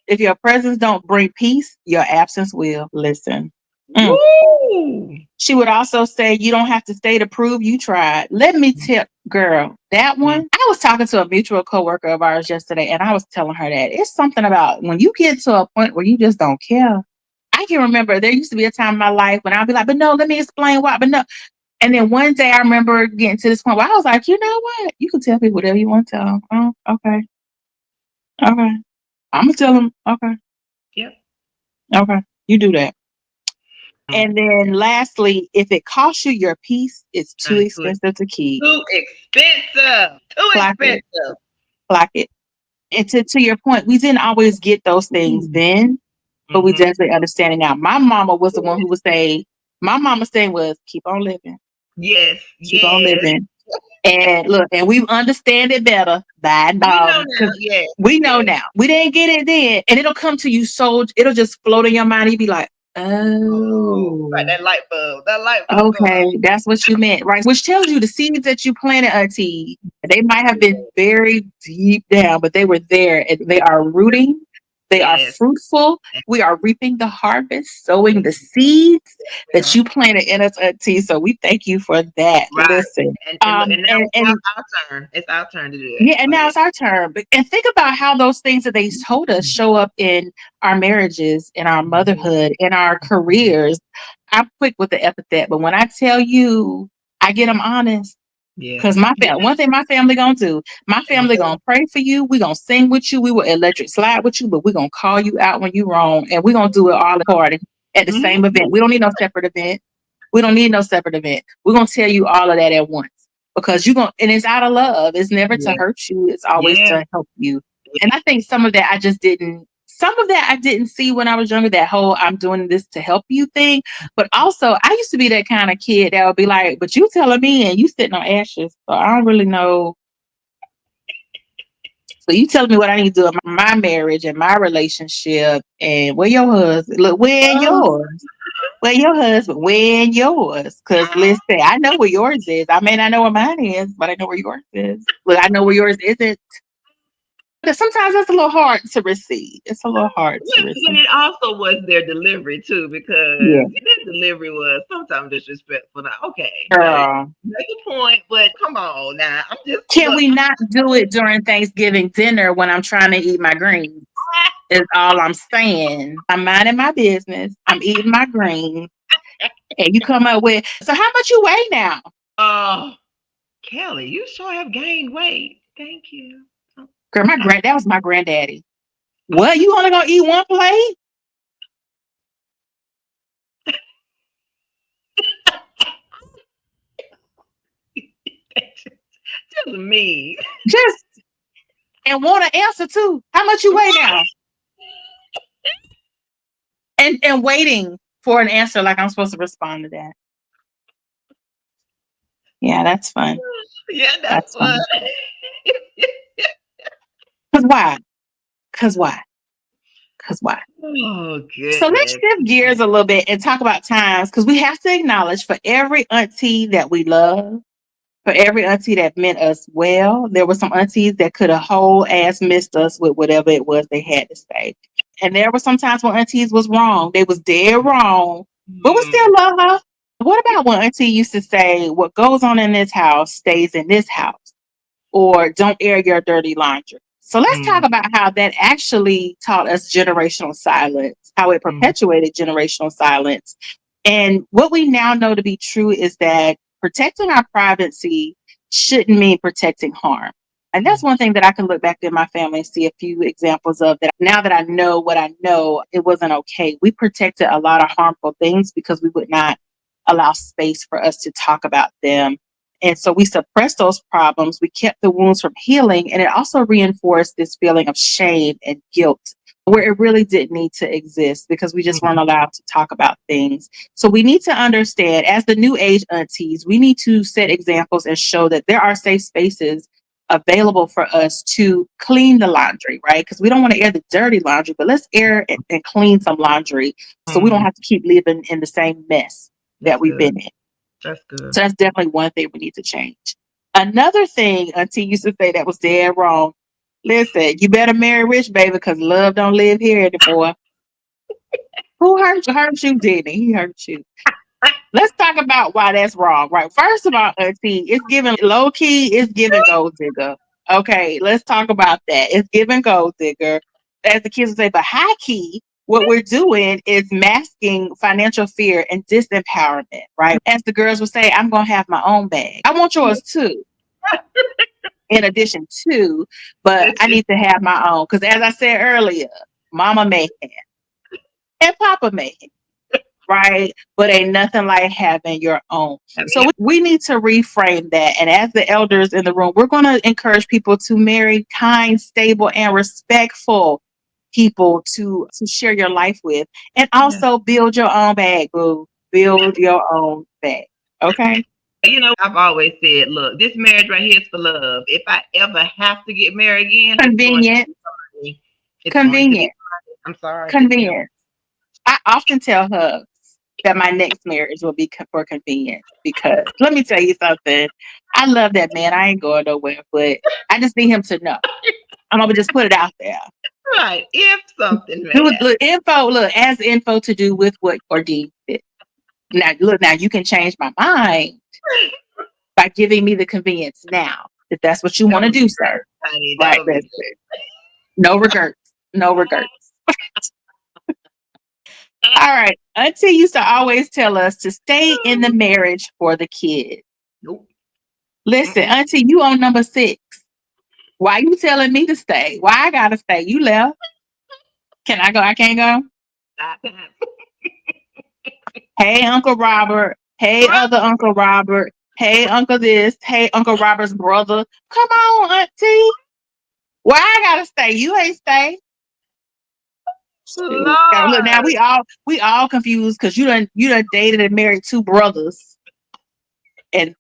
If your presence don't bring peace, your absence will. Listen. Mm.
Woo!
She would also say, "You don't have to stay to prove you tried." Let me tell, girl, that one. I was talking to a mutual coworker of ours yesterday, and I was telling her that it's something about when you get to a point where you just don't care. I can remember there used to be a time in my life when I'd be like, "But no, let me explain why." But no, and then one day I remember getting to this point where I was like, "You know what? You can tell people whatever you want to tell them." Oh, okay, okay. I'm gonna tell them. Okay,
Yep.
okay. You do that. And then lastly, if it costs you your peace, it's too expensive to keep.
Too expensive. Too
Clock it.
expensive.
Clock it. And to your point, we didn't always get those things then, but we
Mm-hmm.
definitely understand it now. My mama was the one who would say, my mama's thing was, keep on living.
Yes.
Keep on
Yes.
living. And look, and we understand it better by
We
now
know now.
because
Yes.
we know
Yes.
now. We didn't get it then. And it'll come to you so, it'll just float in your mind. You'd be like,
Oh, right.
oh.
That light bulb. That light bulb go
Okay,
off.
that's what you meant, right? Which tells you the seeds that you planted, Auntie, they might have been very deep down, but they were there and they are rooting. They are
Yes.
fruitful. We are reaping the harvest, sowing the seeds that
Yeah.
you planted in us, Auntie. So we thank you for that.
Right.
Listen,
And look, and now it's
and
our turn. It's our turn to do that.
yeah, and
So
now
yeah.
it's our turn. And think about how those things that they told us show up in our marriages, in our motherhood, in our careers. I'm quick with the epithet, but when I tell you, I get them honest.
Yeah.
Because one thing my family gonna do, my family gonna pray for you. We gonna sing with you. We will electric slide with you, but we gonna call you out when you wrong, and we gonna do it all according at the same event. We don't need no separate event. We don't need no separate event. We're gonna tell you all of that at once because you're gonna, and it's out of love. It's never to
Yeah.
hurt you. It's always
Yeah.
to help you. And I think some of that I just didn't. Some of that I didn't see when I was younger. That whole "I'm doing this to help you" thing. But also, I used to be that kind of kid that would be like, "But you telling me, and you sitting on ashes, so I don't really know." So you telling me what I need to do in my marriage and my relationship, and where your husband? Look, where yours? Where your husband? Where yours? Because listen, I know where yours is. I may not know where mine is, but I know where yours is. Look, I know where yours isn't. But sometimes it's a little hard to receive. It's a little hard to
But
receive.
it also was their delivery too,
Yeah,
because their delivery was sometimes disrespectful. Now, okay, now you
girl.
make a point, but come on, now I'm just
Can
look.
we not do it during Thanksgiving dinner when I'm trying to eat my greens? Is all I'm saying. I'm minding my business. I'm eating my greens. And you come up with, so how much you weigh now?
Oh, Kelly, you sure have gained weight. Thank you. Oh,
Girl, that was my granddaddy. What? You only gonna eat one plate?
just me.
Just and want an answer too. How much you weigh now? And waiting for an answer like I'm supposed to respond to that. Yeah, that's fun.
Yeah, that's
That's
fun.
fun. Cause why? Cause why? Cause why?
Oh
So let's
goodness.
shift gears a little bit and talk about times because we have to acknowledge for every auntie that we love, for every auntie that meant us well, there were some aunties that could have whole ass missed us with whatever it was they had to say. And there were some times when aunties was wrong. They was dead wrong, but we still love her. What about when auntie used to say, "What goes on in this house stays in this house," or "Don't air your dirty laundry"? So let's talk
Mm,
about how that actually taught us generational silence, how it
mm,
perpetuated generational silence. And what we now know to be true is that protecting our privacy shouldn't mean protecting harm. And that's one thing that I can look back in my family and see a few examples of that. Now that I know what I know, it wasn't okay. We protected a lot of harmful things because we would not allow space for us to talk about them. And so we suppressed those problems. We kept the wounds from healing. And it also reinforced this feeling of shame and guilt where it really didn't need to exist because we just weren't allowed to talk about things. So we need to understand, as the new age aunties, we need to set examples and show that there are safe spaces available for us to clean the laundry, right? Because we don't want to air the dirty laundry, but let's air and clean some laundry so we don't have to keep living in the same mess that we've been in.
That's good.
So that's definitely one thing we need to change. Another thing Auntie used to say that was dead wrong. Listen, you better marry rich, baby, because love don't live here anymore. Who hurt you? Hurt you, didn't he? He hurt you. Let's talk about why that's wrong, right? First of all, Auntie, it's giving low key, it's giving gold digger. Okay, let's talk about that. It's giving gold digger. As the kids would say, but high key, what we're doing is masking financial fear and disempowerment, right? As the girls would say, I'm going to have my own bag. I want yours too. In addition to, but I need to have my own. Because as I said earlier, Mama Mayhem and Papa Mayhem, right? But ain't nothing like having your own. So we need to reframe that. And as the elders in the room, we're going to encourage people to marry kind, stable, and respectful people to share your life with. And also build your own bag, boo. Build your own bag. Okay?
I've always said, look, this marriage right here is for love. If I ever have to get married again,
convenient.
It's going to be I'm sorry.
Convenient. I often tell her that my next marriage will be for convenience because let me tell you something. I love that man. I ain't going nowhere, but I just need him to know. I'm gonna just put it out there.
Right. If something, man.
Look, as info to do with what or deem fit. Now, you can change my mind by giving me the convenience now, if that's what you want to do, sir.
Honey,
right, that's it. No regrets. No regrets. All right. Auntie used to always tell us to stay in the marriage for the kids.
Nope.
Listen, Auntie, you on number 6. Why you telling me to stay? Why I gotta stay? You left. Can I go? I can't go. Hey, Uncle Robert. Hey, other Uncle Robert. Hey, Uncle this. Hey, Uncle Robert's brother. Come on, Auntie. Why I gotta stay? You ain't stay. Now, look, now we all confused because you done dated and married 2 brothers, and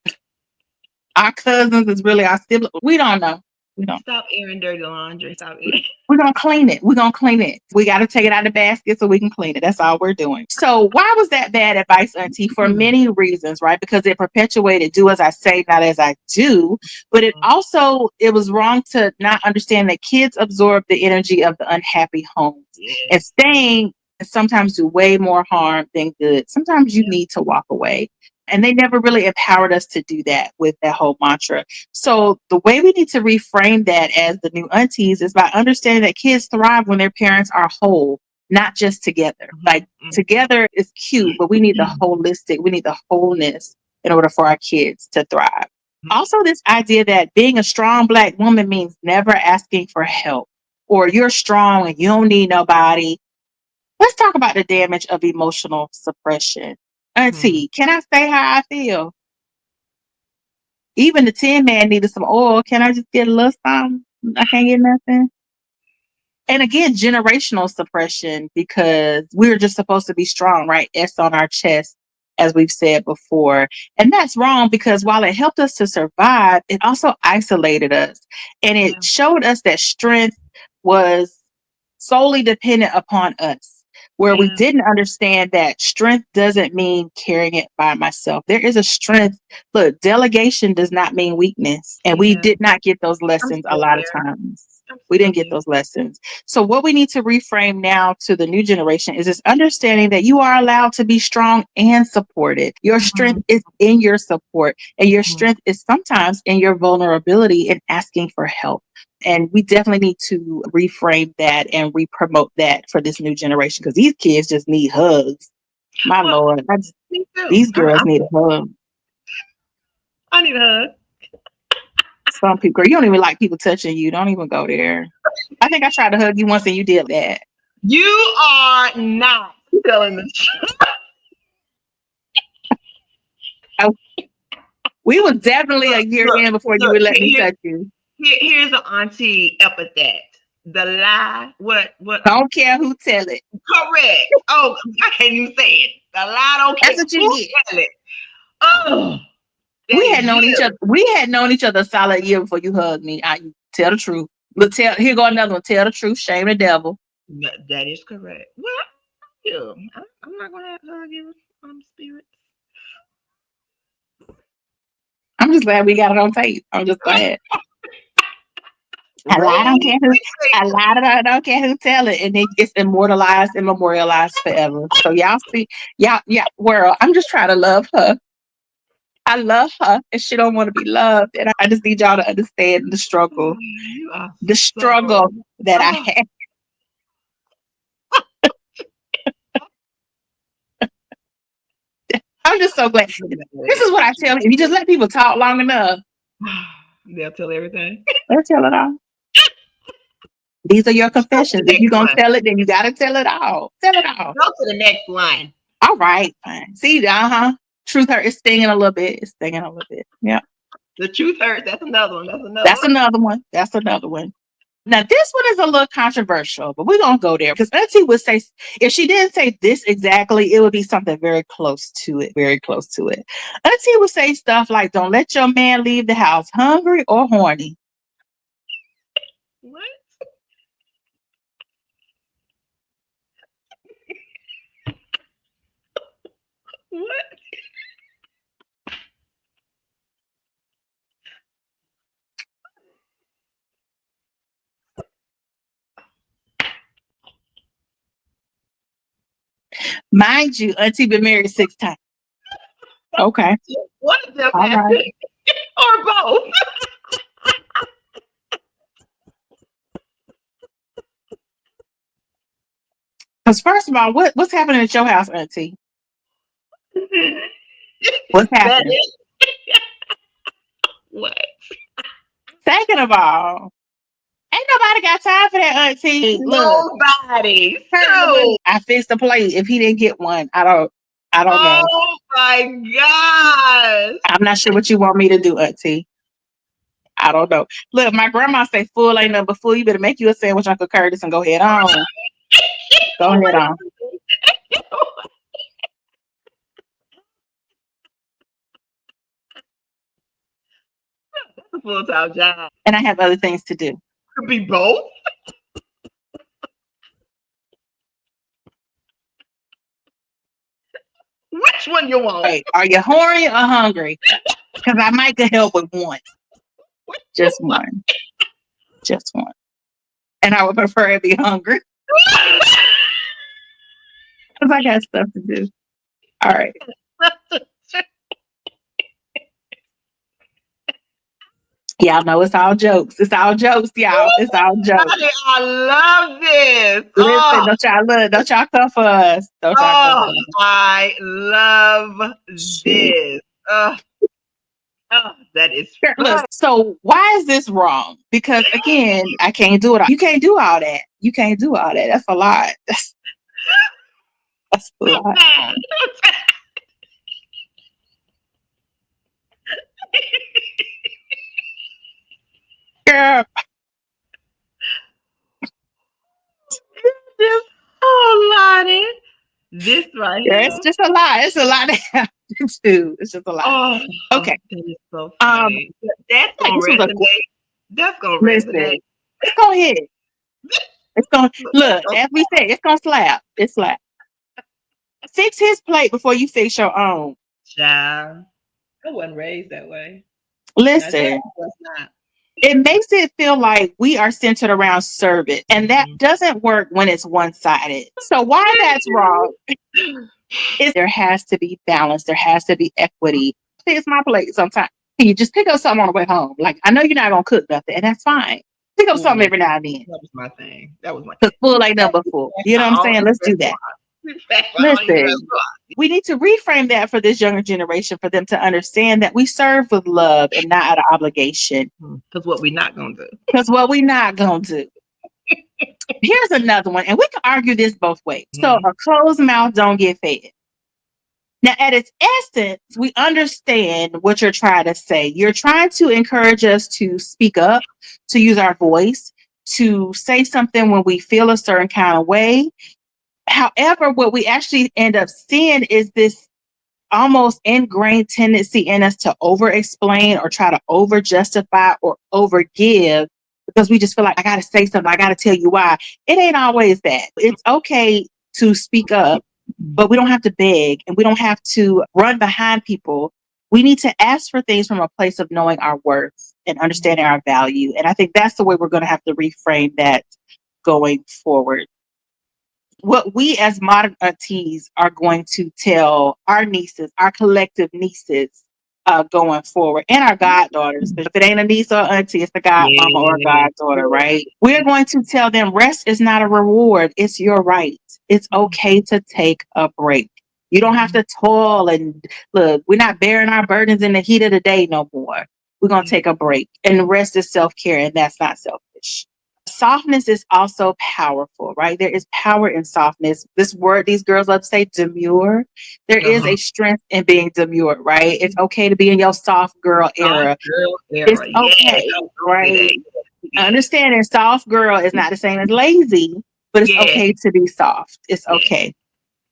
our cousins is really our siblings. We don't know. We don't.
Stop airing dirty laundry. Stop airing.
We're gonna clean it. We're gonna clean it. We got to take it out of the basket so we can clean it. That's all we're doing. So why was that bad advice, Auntie? For many reasons, right? Because it perpetuated do as I say, not as I do. But it was wrong to not understand that kids absorb the energy of the unhappy homes. And staying sometimes do way more harm than good. Sometimes you need to walk away. And they never really empowered us to do that with that whole mantra. So the way we need to reframe that as the new aunties is by understanding that kids thrive when their parents are whole, not just together. Like together is cute, but we need the wholeness in order for our kids to thrive. Also, this idea that being a strong Black woman means never asking for help or you're strong and you don't need nobody. Let's talk about the damage of emotional suppression. Auntie, can I say how I feel? Even the Tin Man needed some oil. Can I just get a little something? I can't get nothing. And again, generational suppression because we're just supposed to be strong, right? S on our chest, as we've said before. And that's wrong because while it helped us to survive, it also isolated us. And it showed us that strength was solely dependent upon us. Where we didn't understand that strength doesn't mean carrying it by myself. There is a strength. Look, delegation does not mean weakness. And we did not get those lessons a lot of times. We didn't get those lessons. So what we need to reframe now to the new generation is this understanding that you are allowed to be strong and supported. Your strength is in your support, and your strength is sometimes in your vulnerability and asking for help. And we definitely need to reframe that and re-promote that for this new generation because these kids just need hugs. My Lord, these girls need a hug.
I need a hug.
Some people, girl, you don't even like people touching you. Don't even go there. I think I tried to hug you once and you did that.
You are not telling the truth.
We was definitely a year in before you would let me touch you.
Here's an auntie epithet. The lie. What?
Don't care who tell it.
Correct. Oh, I can't even say it. The lie don't care.
That's what you get.
Tell it. Oh.
We had known each other. We had known each other a solid year before you hugged me. Tell the truth. But here go another one. Tell the truth. Shame the devil.
That is correct. Well, I'm not gonna hug you on spirit.
I'm just glad we got it on tape. I'm just glad. I don't care who. I don't care who tell it, and it's immortalized and memorialized forever. So y'all see, world. I'm just trying to love her. I love her, and she don't want to be loved. And I just need y'all to understand the struggle, that I have. I'm just so glad. This is what I tell you. If you just let people talk long enough,
they'll tell everything.
They'll tell it all. These are your confessions. If you're going to tell it, then you got to tell it all. Tell it all.
Go to the next one.
All right. Fine. See, truth hurt. It's stinging a little bit. It's stinging a little bit. Yeah.
The truth hurts. That's another one.
That's another one. Now, this one is a little controversial, but we're going to go there because Auntie would say, if she didn't say this exactly, it would be something very close to it. Auntie would say stuff like, don't let your man leave the house hungry or horny.
What? What?
Mind you, Auntie been married 6 times. Okay.
One of them happened, or both.
Because first of all, what's happening at your house, Auntie? What's happening?
What?
Second of all, ain't nobody got time for that, Auntie.
Nobody.
So, I fixed the plate. If he didn't get one, I don't know.
Oh my gosh.
I'm not sure what you want me to do, Auntie. I don't know. Look, my grandma say full ain't nothing but full. You better make you a sandwich, Uncle Curtis, and go ahead on. Go ahead on.
That's a full-time job.
And I have other things to do.
Could be both. Which one you want?
Wait, are you horny or hungry? Because I might could help with one. Just one. Just one. And I would prefer it be hungry. Because I got stuff to do. All right. Y'all know it's all jokes. It's all jokes, y'all. It's all jokes.
I love this.
Listen, don't y'all come for us.
I love this. That is
look, so why is this wrong? Because again, I can't do it. You can't do all that. That's a lot. That's a lot. Girl.
Lottie. This right here.
It's just a lot. It's a lot to have to do. It's just a lot. Okay.
That is so funny. That's gonna resonate. That's gonna resonate.
It's gonna hit. It's gonna look. As we said, it's gonna slap. It's slap. Fix his plate before you fix your own.
Child, I wasn't raised that way.
Listen. It makes it feel like we are centered around service, and that doesn't work when it's one-sided. So why that's wrong is there has to be balance. There has to be equity. It's my plate sometimes. You just pick up something on the way home. Like, I know you're not going to cook nothing, and that's fine. Pick up something every now and then.
That was my thing. That was my
thing. Full ain't number full. You know what I'm saying? Let's do that. Listen, we need to reframe that for this younger generation for them to understand that we serve with love and not out of obligation.
Because what we're not going to do.
Because what we're not going to do. Here's another one, and we can argue this both ways. So a closed mouth don't get fed. Now, at its essence, we understand what you're trying to say. You're trying to encourage us to speak up, to use our voice, to say something when we feel a certain kind of way. However, what we actually end up seeing is this almost ingrained tendency in us to over-explain or try to over-justify or over-give because we just feel like, I got to say something. I got to tell you why. It ain't always that. It's okay to speak up, but we don't have to beg and we don't have to run behind people. We need to ask for things from a place of knowing our worth and understanding our value. And I think that's the way we're going to have to reframe that going forward. What we as modern aunties are going to tell our nieces, our collective nieces, going forward, and our goddaughters. But if it ain't a niece or auntie, it's a godmama or a goddaughter, right? We're going to tell them rest is not a reward. It's your right. It's okay to take a break. You don't have to toil and look, we're not bearing our burdens in the heat of the day no more. We're going to take a break. And rest is self-care, and that's not selfish. Softness is also powerful, right? There is power in softness. This word, these girls love to say demure. There is a strength in being demure, right? It's okay to be in your soft girl era. It's okay, right? Understanding soft girl is not the same as lazy, but it's okay to be soft. It's okay.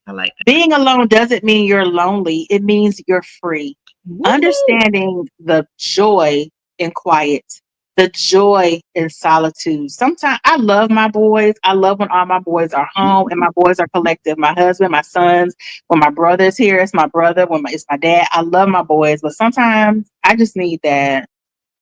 I like that.
Being alone doesn't mean you're lonely. It means you're free. Woo! Understanding the joy in quiet, the joy in solitude. Sometimes I love my boys. I love when all my boys are home and my boys are collective. My husband, my sons, when my brother's here, it's my brother. When it's my dad, I love my boys. But sometimes I just need that.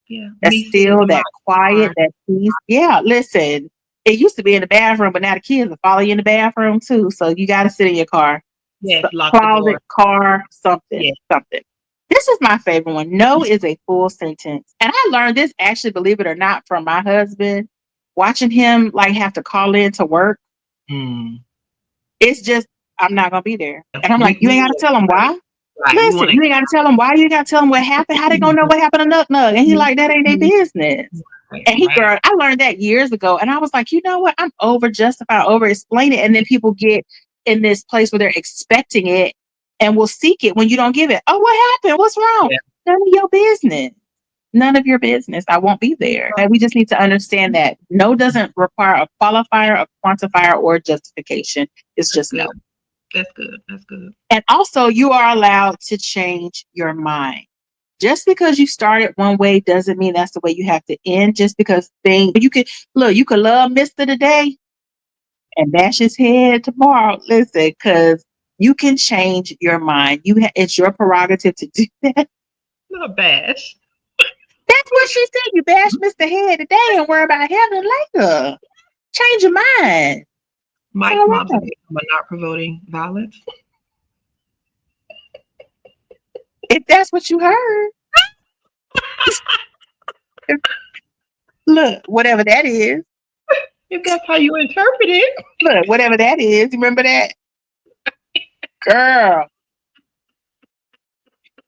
Yeah.
That still, that quiet, that peace. Yeah, listen. It used to be in the bathroom, but now the kids will follow you in the bathroom too. So you got to sit in your car.
Yes, lock
closet,
the door.
car, something, something. This is my favorite one. No is a full sentence. And I learned this actually, believe it or not, from my husband, watching him like have to call in to work. It's just, I'm not going to be there. And I'm like, you ain't got to tell him why. Right. Listen, you ain't got to tell them why. You got to tell them what happened. How they going to know what happened to Nut Nug? And he like, that ain't their business. And he, girl, I learned that years ago. And I was like, you know what? I'm over justifying, over explaining. And then people get in this place where they're expecting it and will seek it when you don't give it. Oh, what happened? What's wrong? None of your business. None of your business. I won't be there. And we just need to understand that no doesn't require a qualifier, a quantifier, or justification. It's just no.
That's good. That's good.
And also, you are allowed to change your mind. Just because you started one way doesn't mean that's the way you have to end. Just because you could love Mr. today and bash his head tomorrow. Listen, because you can change your mind. It's your prerogative to do that.
Not bash.
That's what she said. You bash Mr. Head today and worry about heaven later. Change your mind.
Mike's mom's are not promoting violence.
If that's what you heard. Look, whatever that is.
If that's how you interpret it.
Look, whatever that is. You remember that? Girl.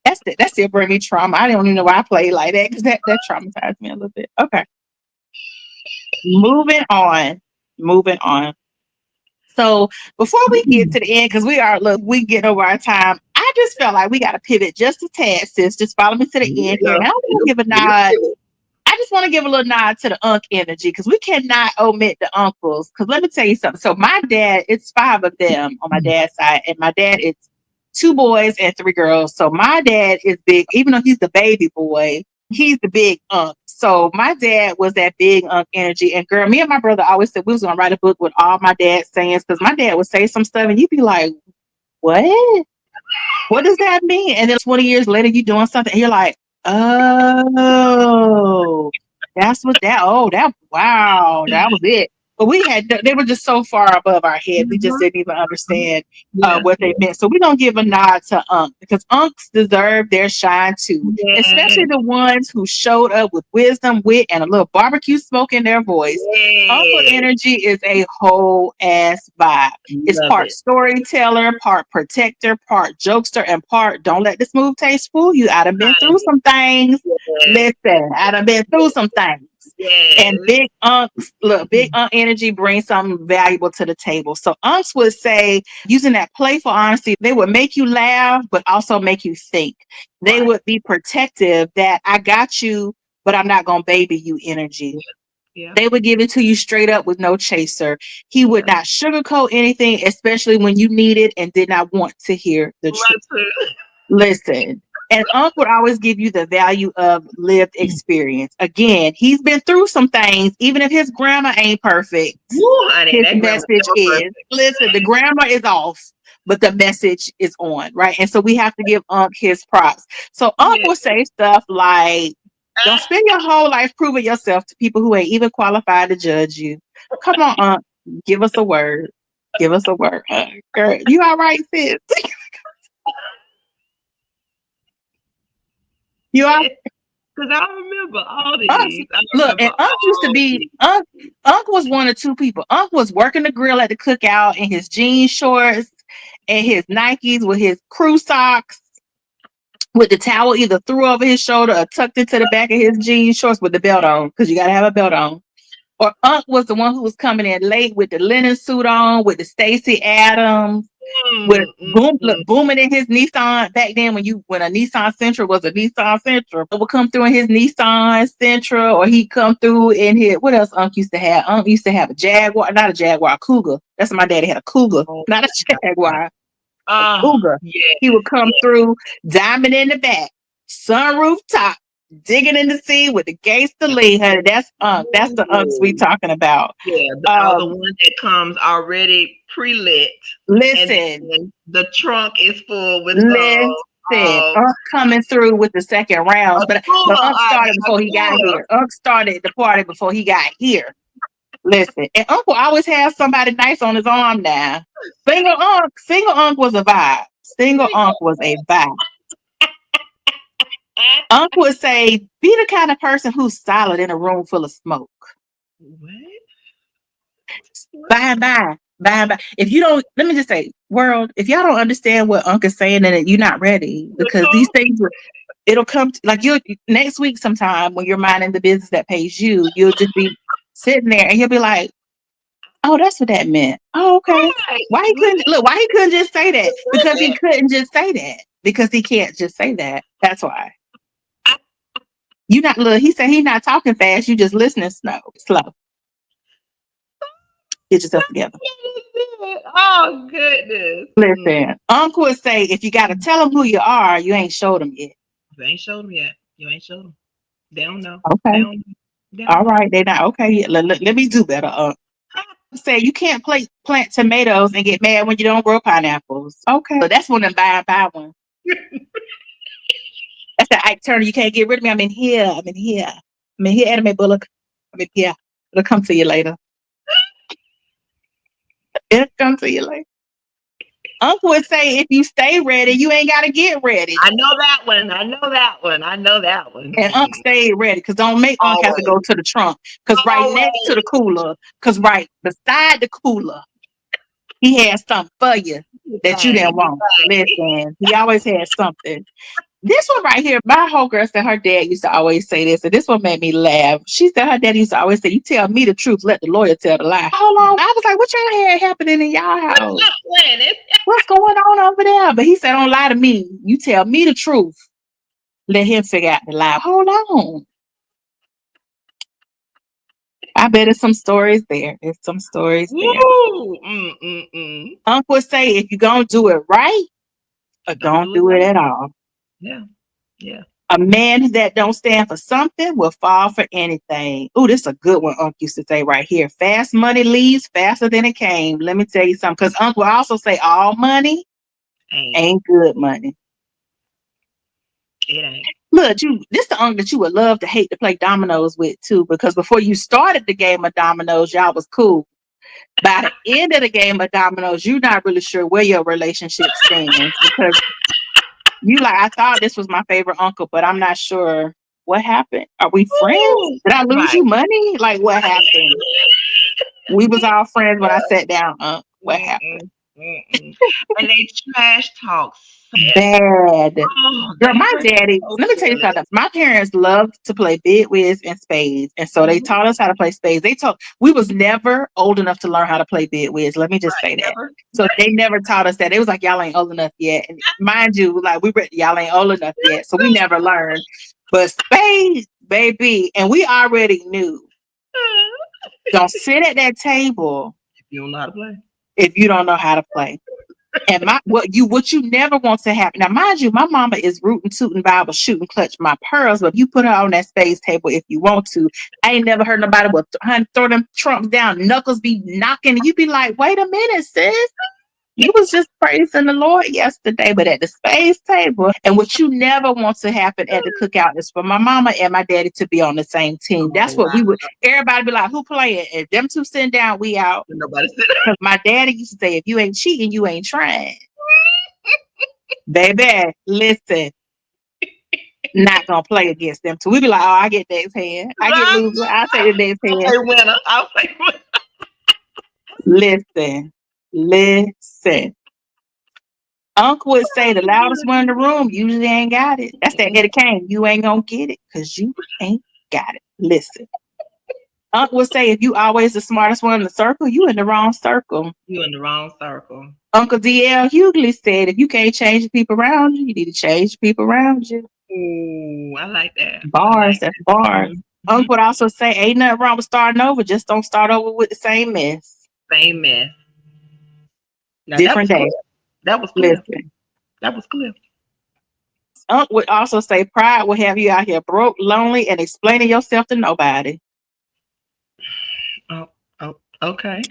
That still bring me trauma. I don't even know why I played like that because that traumatized me a little bit. Okay. Moving on. So before we get to the end, because we get over our time, I just felt like we got to pivot just a tad, sis. Just follow me to the end here. And I want to give a nod. I just want to give a little nod to the unk energy because we cannot omit the uncles. Because let me tell you something. So my dad, it's 5 of them on my dad's side. And my dad, it's 2 boys and 3 girls. So my dad is big, even though he's the baby boy, he's the big unk. So my dad was that big unk energy. And girl, me and my brother always said we was going to write a book with all my dad's sayings because my dad would say some stuff and you'd be like, what? What does that mean? And then 20 years later, you doing something and you're like, oh, that's what wow, that was it. but they were just so far above our head. We just didn't even understand what they meant. So we're going to give a nod to Unc, because Uncs deserve their shine too, especially the ones who showed up with wisdom, wit, and a little barbecue smoke in their voice. Uncle Energy is a whole ass vibe. It's part storyteller, part protector, part jokester, and part don't let the smooth taste fool you. I done been through some things. Listen, I done been through some things. And Big Unc Energy brings something valuable to the table. So Uncs would say, using that playful honesty, they would make you laugh, but also make you think. They would be protective, that I got you, but I'm not going to baby you energy. They would give it to you straight up with no chaser. He would not sugarcoat anything, especially when you needed and did not want to hear the truth. Listen. And Unc would always give you the value of lived experience. Again, he's been through some things, even if his grammar ain't perfect. His message is, listen, the grammar is off, but the message is on, right? And so we have to give Unc his props. So Unc will say stuff like, don't spend your whole life proving yourself to people who ain't even qualified to judge you. Come on, Unc, give us a word. Give us a word. Girl, you all right, sis? You are?
Because I remember all these.
Look, and Unc used to be, Unc was one or two people. Unc was working the grill at the cookout in his jean shorts and his Nikes with his crew socks, with the towel either threw over his shoulder or tucked into the back of his jean shorts with the belt on, because you got to have a belt on. Or Unc was the one who was coming in late with the linen suit on, with the Stacey Adams, with booming in his Nissan. Back then, when a Nissan Sentra was a Nissan Sentra, it would come through in his Nissan Sentra, or he'd come through in his, what else Unc used to have? Unc used to have a Jaguar, not a Jaguar, a Cougar. That's what my daddy had, a Cougar, not a Jaguar. A Cougar. He would come through, diamond in the back, sunroof top, digging in the sea with the gangster lean, honey. That's Unc. That's the Uncs we talking about.
Yeah, the one that comes already pre-lit.
Listen,
and the trunk is full with
Unc coming through with the second rounds, but Unc started before he got here. Unc started the party before he got here. Listen, and Uncle always has somebody nice on his arm now. Single Unc was a vibe. Single Unc was a vibe. Unc would say, be the kind of person who's solid in a room full of smoke.
What?
Bye. If you don't, let me just say, world, if y'all don't understand what Unc is saying, then you're not ready, because these things, it'll come to, like, you next week sometime when you're minding the business that pays you, you'll just be sitting there and you'll be like, oh, that's what that meant. Oh, okay. Why he couldn't just say that? Because he couldn't just say that. Because he can't just say that. That's why. You not look. He said he's not talking fast. You just listening slow. Get yourself together.
Oh goodness.
Listen, Uncle would say, if you got to tell them who you are, you ain't showed them yet.
You ain't showed them yet. You ain't showed them. They don't know.
Okay. All right. They not okay. Yeah, let me do better. Say you can't plant tomatoes and get mad when you don't grow pineapples. Okay. So that's one of them buy one. That's the Ike Turner. You can't get rid of me. I'm in here, Anime Bullock. I'm in here. It'll come to you later. Uncle would say, if you stay ready, you ain't got to get ready.
I know that one.
And Unc stayed ready, because don't make Unc have to go to the trunk. Because right next to the cooler, right beside the cooler, he had something for you that you didn't want. Listen, he always had something. This one right here, my whole girl said her dad used to always say this, and this one made me laugh. She said her dad used to always say, you tell me the truth, let the lawyer tell the lie. Hold on. I was like, what y'all had happening in y'all house? What's going on over there? But he said, don't lie to me. You tell me the truth. Let him figure out the lie. Hold on. I bet there's some stories there. Uncle would say, if you're going to do it right, or don't do it at all.
Yeah.
A man that don't stand for something will fall for anything. Oh, this is a good one Unc used to say right here. Fast money leaves faster than it came. Let me tell you something. Because Unc will also say all money ain't good money.
It ain't.
Look, this the uncle that you would love to hate to play dominoes with too, because before you started the game of dominoes, y'all was cool. By the end of the game of dominoes, you're not really sure where your relationship stands, because you like, I thought this was my favorite uncle, but I'm not sure what happened. Are we friends? Did I lose you money? Like, what happened? We was all friends when I sat down. What happened?
And they trash talk
bad.
Oh,
Girl, my daddy, let me tell you something. My parents loved to play bid whiz and spades. And so they taught us how to play spades. We was never old enough to learn how to play bid whiz. Let me just say that. So they never taught us that. It was like, y'all ain't old enough yet. And mind you, like y'all ain't old enough yet. So we never learned. But spades, baby, and we already knew. Don't sit at that table
if you don't know how to play.
If you don't know how to play. And what you never want to happen. Now, mind you, my mama is rootin', tootin', Bible, shooting, clutch my pearls. But if you put her on that spades table, if you want to, I ain't never heard nobody with throw them trumps down, knuckles be knocking. You be like, wait a minute, sis. You was just praising the Lord yesterday, but at the spades table. And what you never want to happen at the cookout is for my mama and my daddy to be on the same team. That's what we would. Everybody be like, who playing? If them two sitting down, we out.
Nobody sit.
Because my daddy used to say, if you ain't cheating, you ain't trying. Baby, listen. Not gonna play against them. So we be like, oh, I get next hand. I get loser. I'll take the next hand.
I'll play winner.
Listen. Uncle would say the loudest one in the room usually ain't got it. That's that Eddie Kane. You ain't gonna get it because you ain't got it. Listen. Uncle would say if you always the smartest one in the circle, you in the wrong circle.
You in the wrong circle.
Uncle D.L. Hughley said if you can't change the people around you, you need to change the people around you.
Ooh, I like that.
Bars, that's bars. Mm-hmm. Uncle would also say ain't nothing wrong with starting over, just don't start over with the same mess.
Same mess. Now,
different day.
That was clear. Listen. That was clear.
Uncle would also say pride will have you out here broke, lonely, and explaining yourself to nobody.
Oh, okay.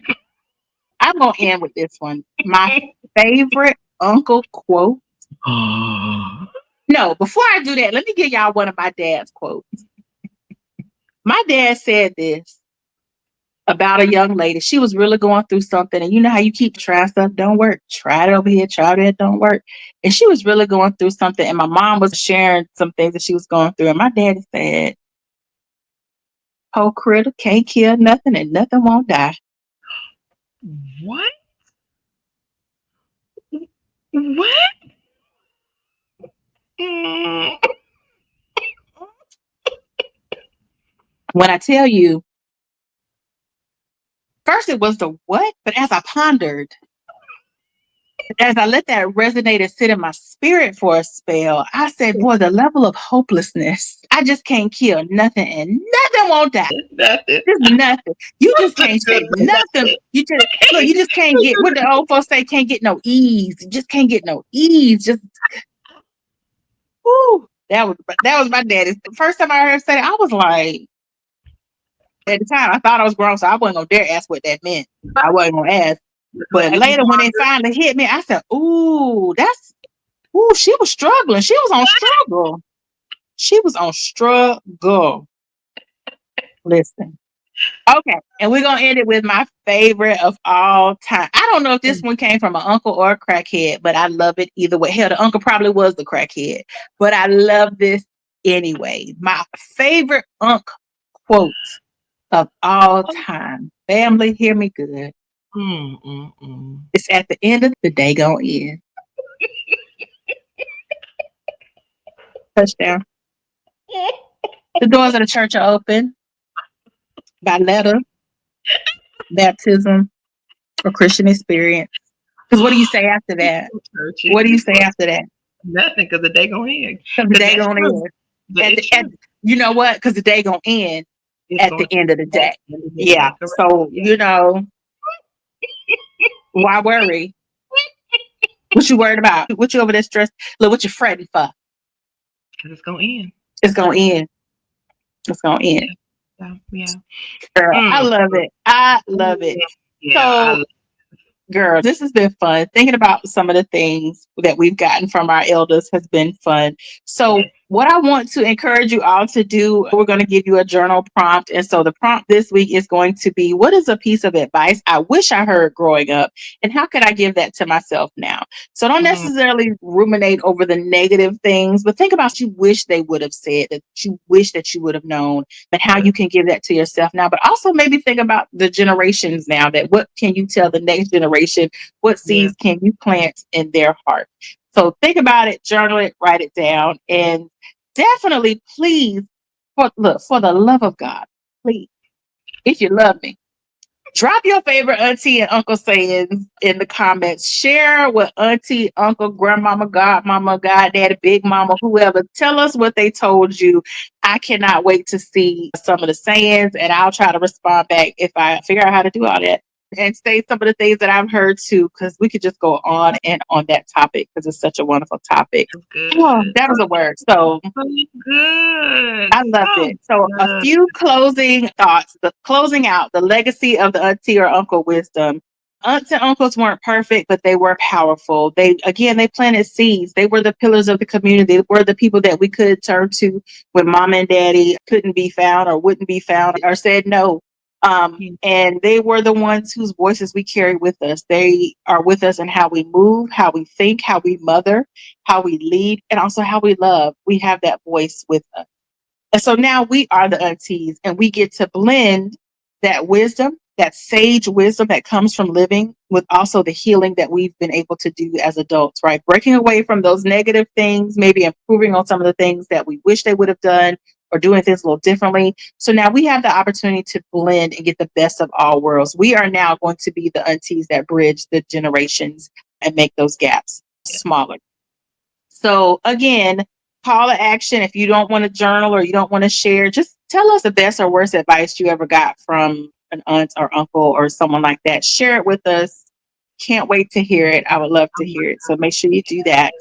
I'm going to end with this one. My favorite uncle quote. No, before I do that, let me give y'all one of my dad's quotes. My dad said this about a young lady. She was really going through something. And you know how you keep trying stuff, don't work. Try it over here, try it, don't work. And she was really going through something. And my mom was sharing some things that she was going through. And my daddy said, "Whole critter can't kill nothing and nothing won't die."
What? What?
When I tell you, first it was the what, but as I pondered, as I let that resonate and sit in my spirit for a spell, I said, boy, the level of hopelessness. I just can't kill nothing and nothing won't die.
Nothing.
Just nothing. You just can't say nothing. You just can't get what the old folks say, can't get no ease. You just can't get no ease. Just whoo. That was my daddy. The first time I heard him say it, I was like, at the time I thought I was grown, so I wasn't gonna dare ask what that meant. I wasn't gonna ask. But later when it finally hit me, I said, she was struggling. She was on struggle. She was on struggle. Listen. Okay. And we're going to end it with my favorite of all time. I don't know if this one came from an uncle or a crackhead, but I love it either way. Hell, the uncle probably was the crackhead, but I love this anyway. My favorite uncle quote of all time. Family, hear me good. It's at the end of the day gonna end. Touchdown. The doors of the church are open by letter, baptism, or Christian experience. Because what do you say after that? What do you say after that?
Nothing, because the day gonna end.
Because the day gonna end. You know what? Because the day gonna end at the end of the day. Yeah. So, why worry? What you worried about? What you over there stressed? Look, what you fretting for?
Because it's gonna end.
It's gonna end. It's gonna end.
Yeah.
Girl, I love it. I love it.
Yeah,
so, girl, this has been fun. Thinking about some of the things that we've gotten from our elders has been fun. So, what I want to encourage you all to do, we're going to give you a journal prompt. And so the prompt this week is going to be, what is a piece of advice I wish I heard growing up? And how can I give that to myself now? So don't
Mm,
necessarily ruminate over the negative things, but think about what you wish they would have said, that you wish that you would have known, and how
good.
you can give that to yourself now. But also maybe think about the generations now, that what can you tell the next generation? What
Yeah.
seeds can you plant in their heart? So think about it, journal it, write it down, and definitely, please, for the love of God, please, if you love me, drop your favorite auntie and uncle sayings in the comments. Share with auntie, uncle, grandmama, godmama, goddaddy, big mama, whoever. Tell us what they told you. I cannot wait to see some of the sayings, and I'll try to respond back if I figure out how to do all that. And say some of the things that I've heard too, because we could just go on and on that topic because it's such a wonderful topic.
That's
Oh,
good.
that was a word. So
So good.
I loved
So
it. So a
good.
few closing thoughts, the closing out, the legacy of the auntie or uncle wisdom. Aunts and uncles weren't perfect, but they were powerful. They planted seeds. They were the pillars of the community. They were the people that we could turn to when mom and daddy couldn't be found or wouldn't be found or said no.
Yeah.
And they were the ones whose voices we carry with us. They are with us in how we move, how we think, how we mother, how we lead, and also how we love. We have that voice with us. And so now we are the aunties, and we get to blend that wisdom, that sage wisdom that comes from living, with also the healing that we've been able to do as adults, right? Breaking away from those negative things, maybe improving on some of the things that we wish they would have done or doing things a little differently. So now we have the opportunity to blend and get the best of all worlds. We are now going to be the aunties that bridge the generations and make those gaps smaller. So again, call to action. If you don't want to journal or you don't want to share, just tell us the best or worst advice you ever got from an aunt or uncle or someone like that. Share it with us. Can't wait to hear it. I would love to hear it. So make sure you do that.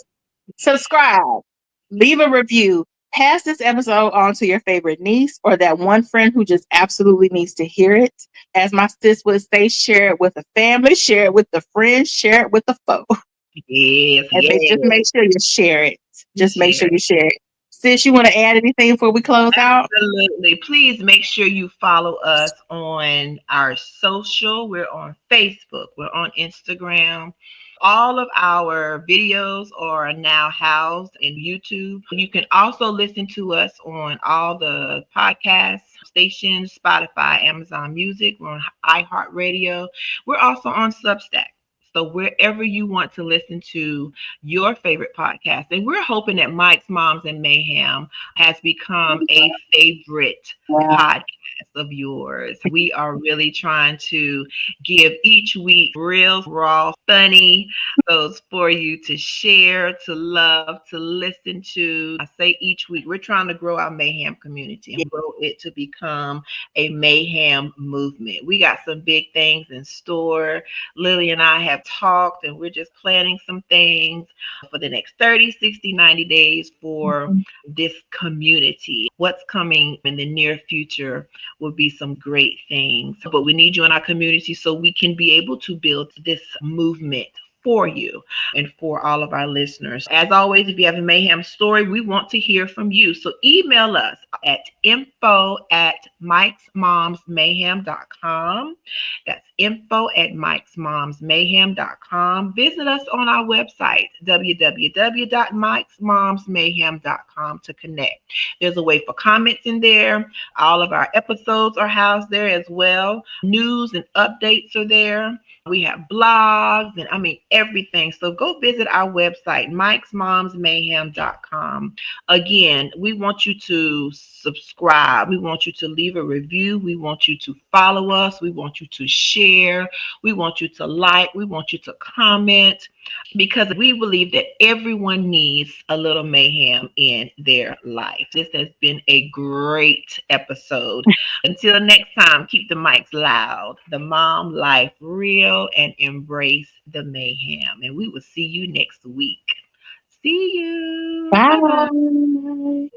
Subscribe, leave a review, pass this episode on to your favorite niece or that one friend who just absolutely needs to hear it. As my sis would say, share it with a family, share it with the friends, share it with the foe.
Yes,
And just
yes.
make sure you share it. Just make sure
Share.
you share it. Sis, you want to add anything before we close out?
Absolutely. Please make sure you follow us on our social. We're on Facebook, we're on Instagram. All of our videos are now housed in YouTube. You can also listen to us on all the podcast stations, Spotify, Amazon Music. We're on iHeartRadio. We're also on Substack. So wherever you want to listen to your favorite podcast. And we're hoping that Mike's Moms and Mayhem has become a favorite
Yeah.
podcast of yours. We are really trying to give each week real, raw, funny, those for you to share, to love, to listen to. I say each week, we're trying to grow our Mayhem community and grow it to become a Mayhem movement. We got some big things in store. Lily and I have talked, and we're just planning some things for the next 30, 60, 90 days for this community. What's coming in the near future will be some great things. But we need you in our community so we can be able to build this movement for you and for all of our listeners. As always, if you have a Mayhem story, we want to hear from you. So email us at info@mikesmomsmayhem.com. That's info@mikesmomsmayhem.com. Visit us on our website, www.mikesmomsmayhem.com, to connect. There's a way for comments in there. All of our episodes are housed there as well. News and updates are there. We have blogs and everything. So go visit our website, mikesmomsmayhem.com. Again, we want you to subscribe. We want you to leave a review. We want you to follow us. We want you to share. We want you to like. We want you to comment, because we believe that everyone needs a little mayhem in their life. This has been a great episode. Until next time, keep the mics loud, the mom life real, and embrace the mayhem. And we will see you next week. See you. Bye bye.
Bye.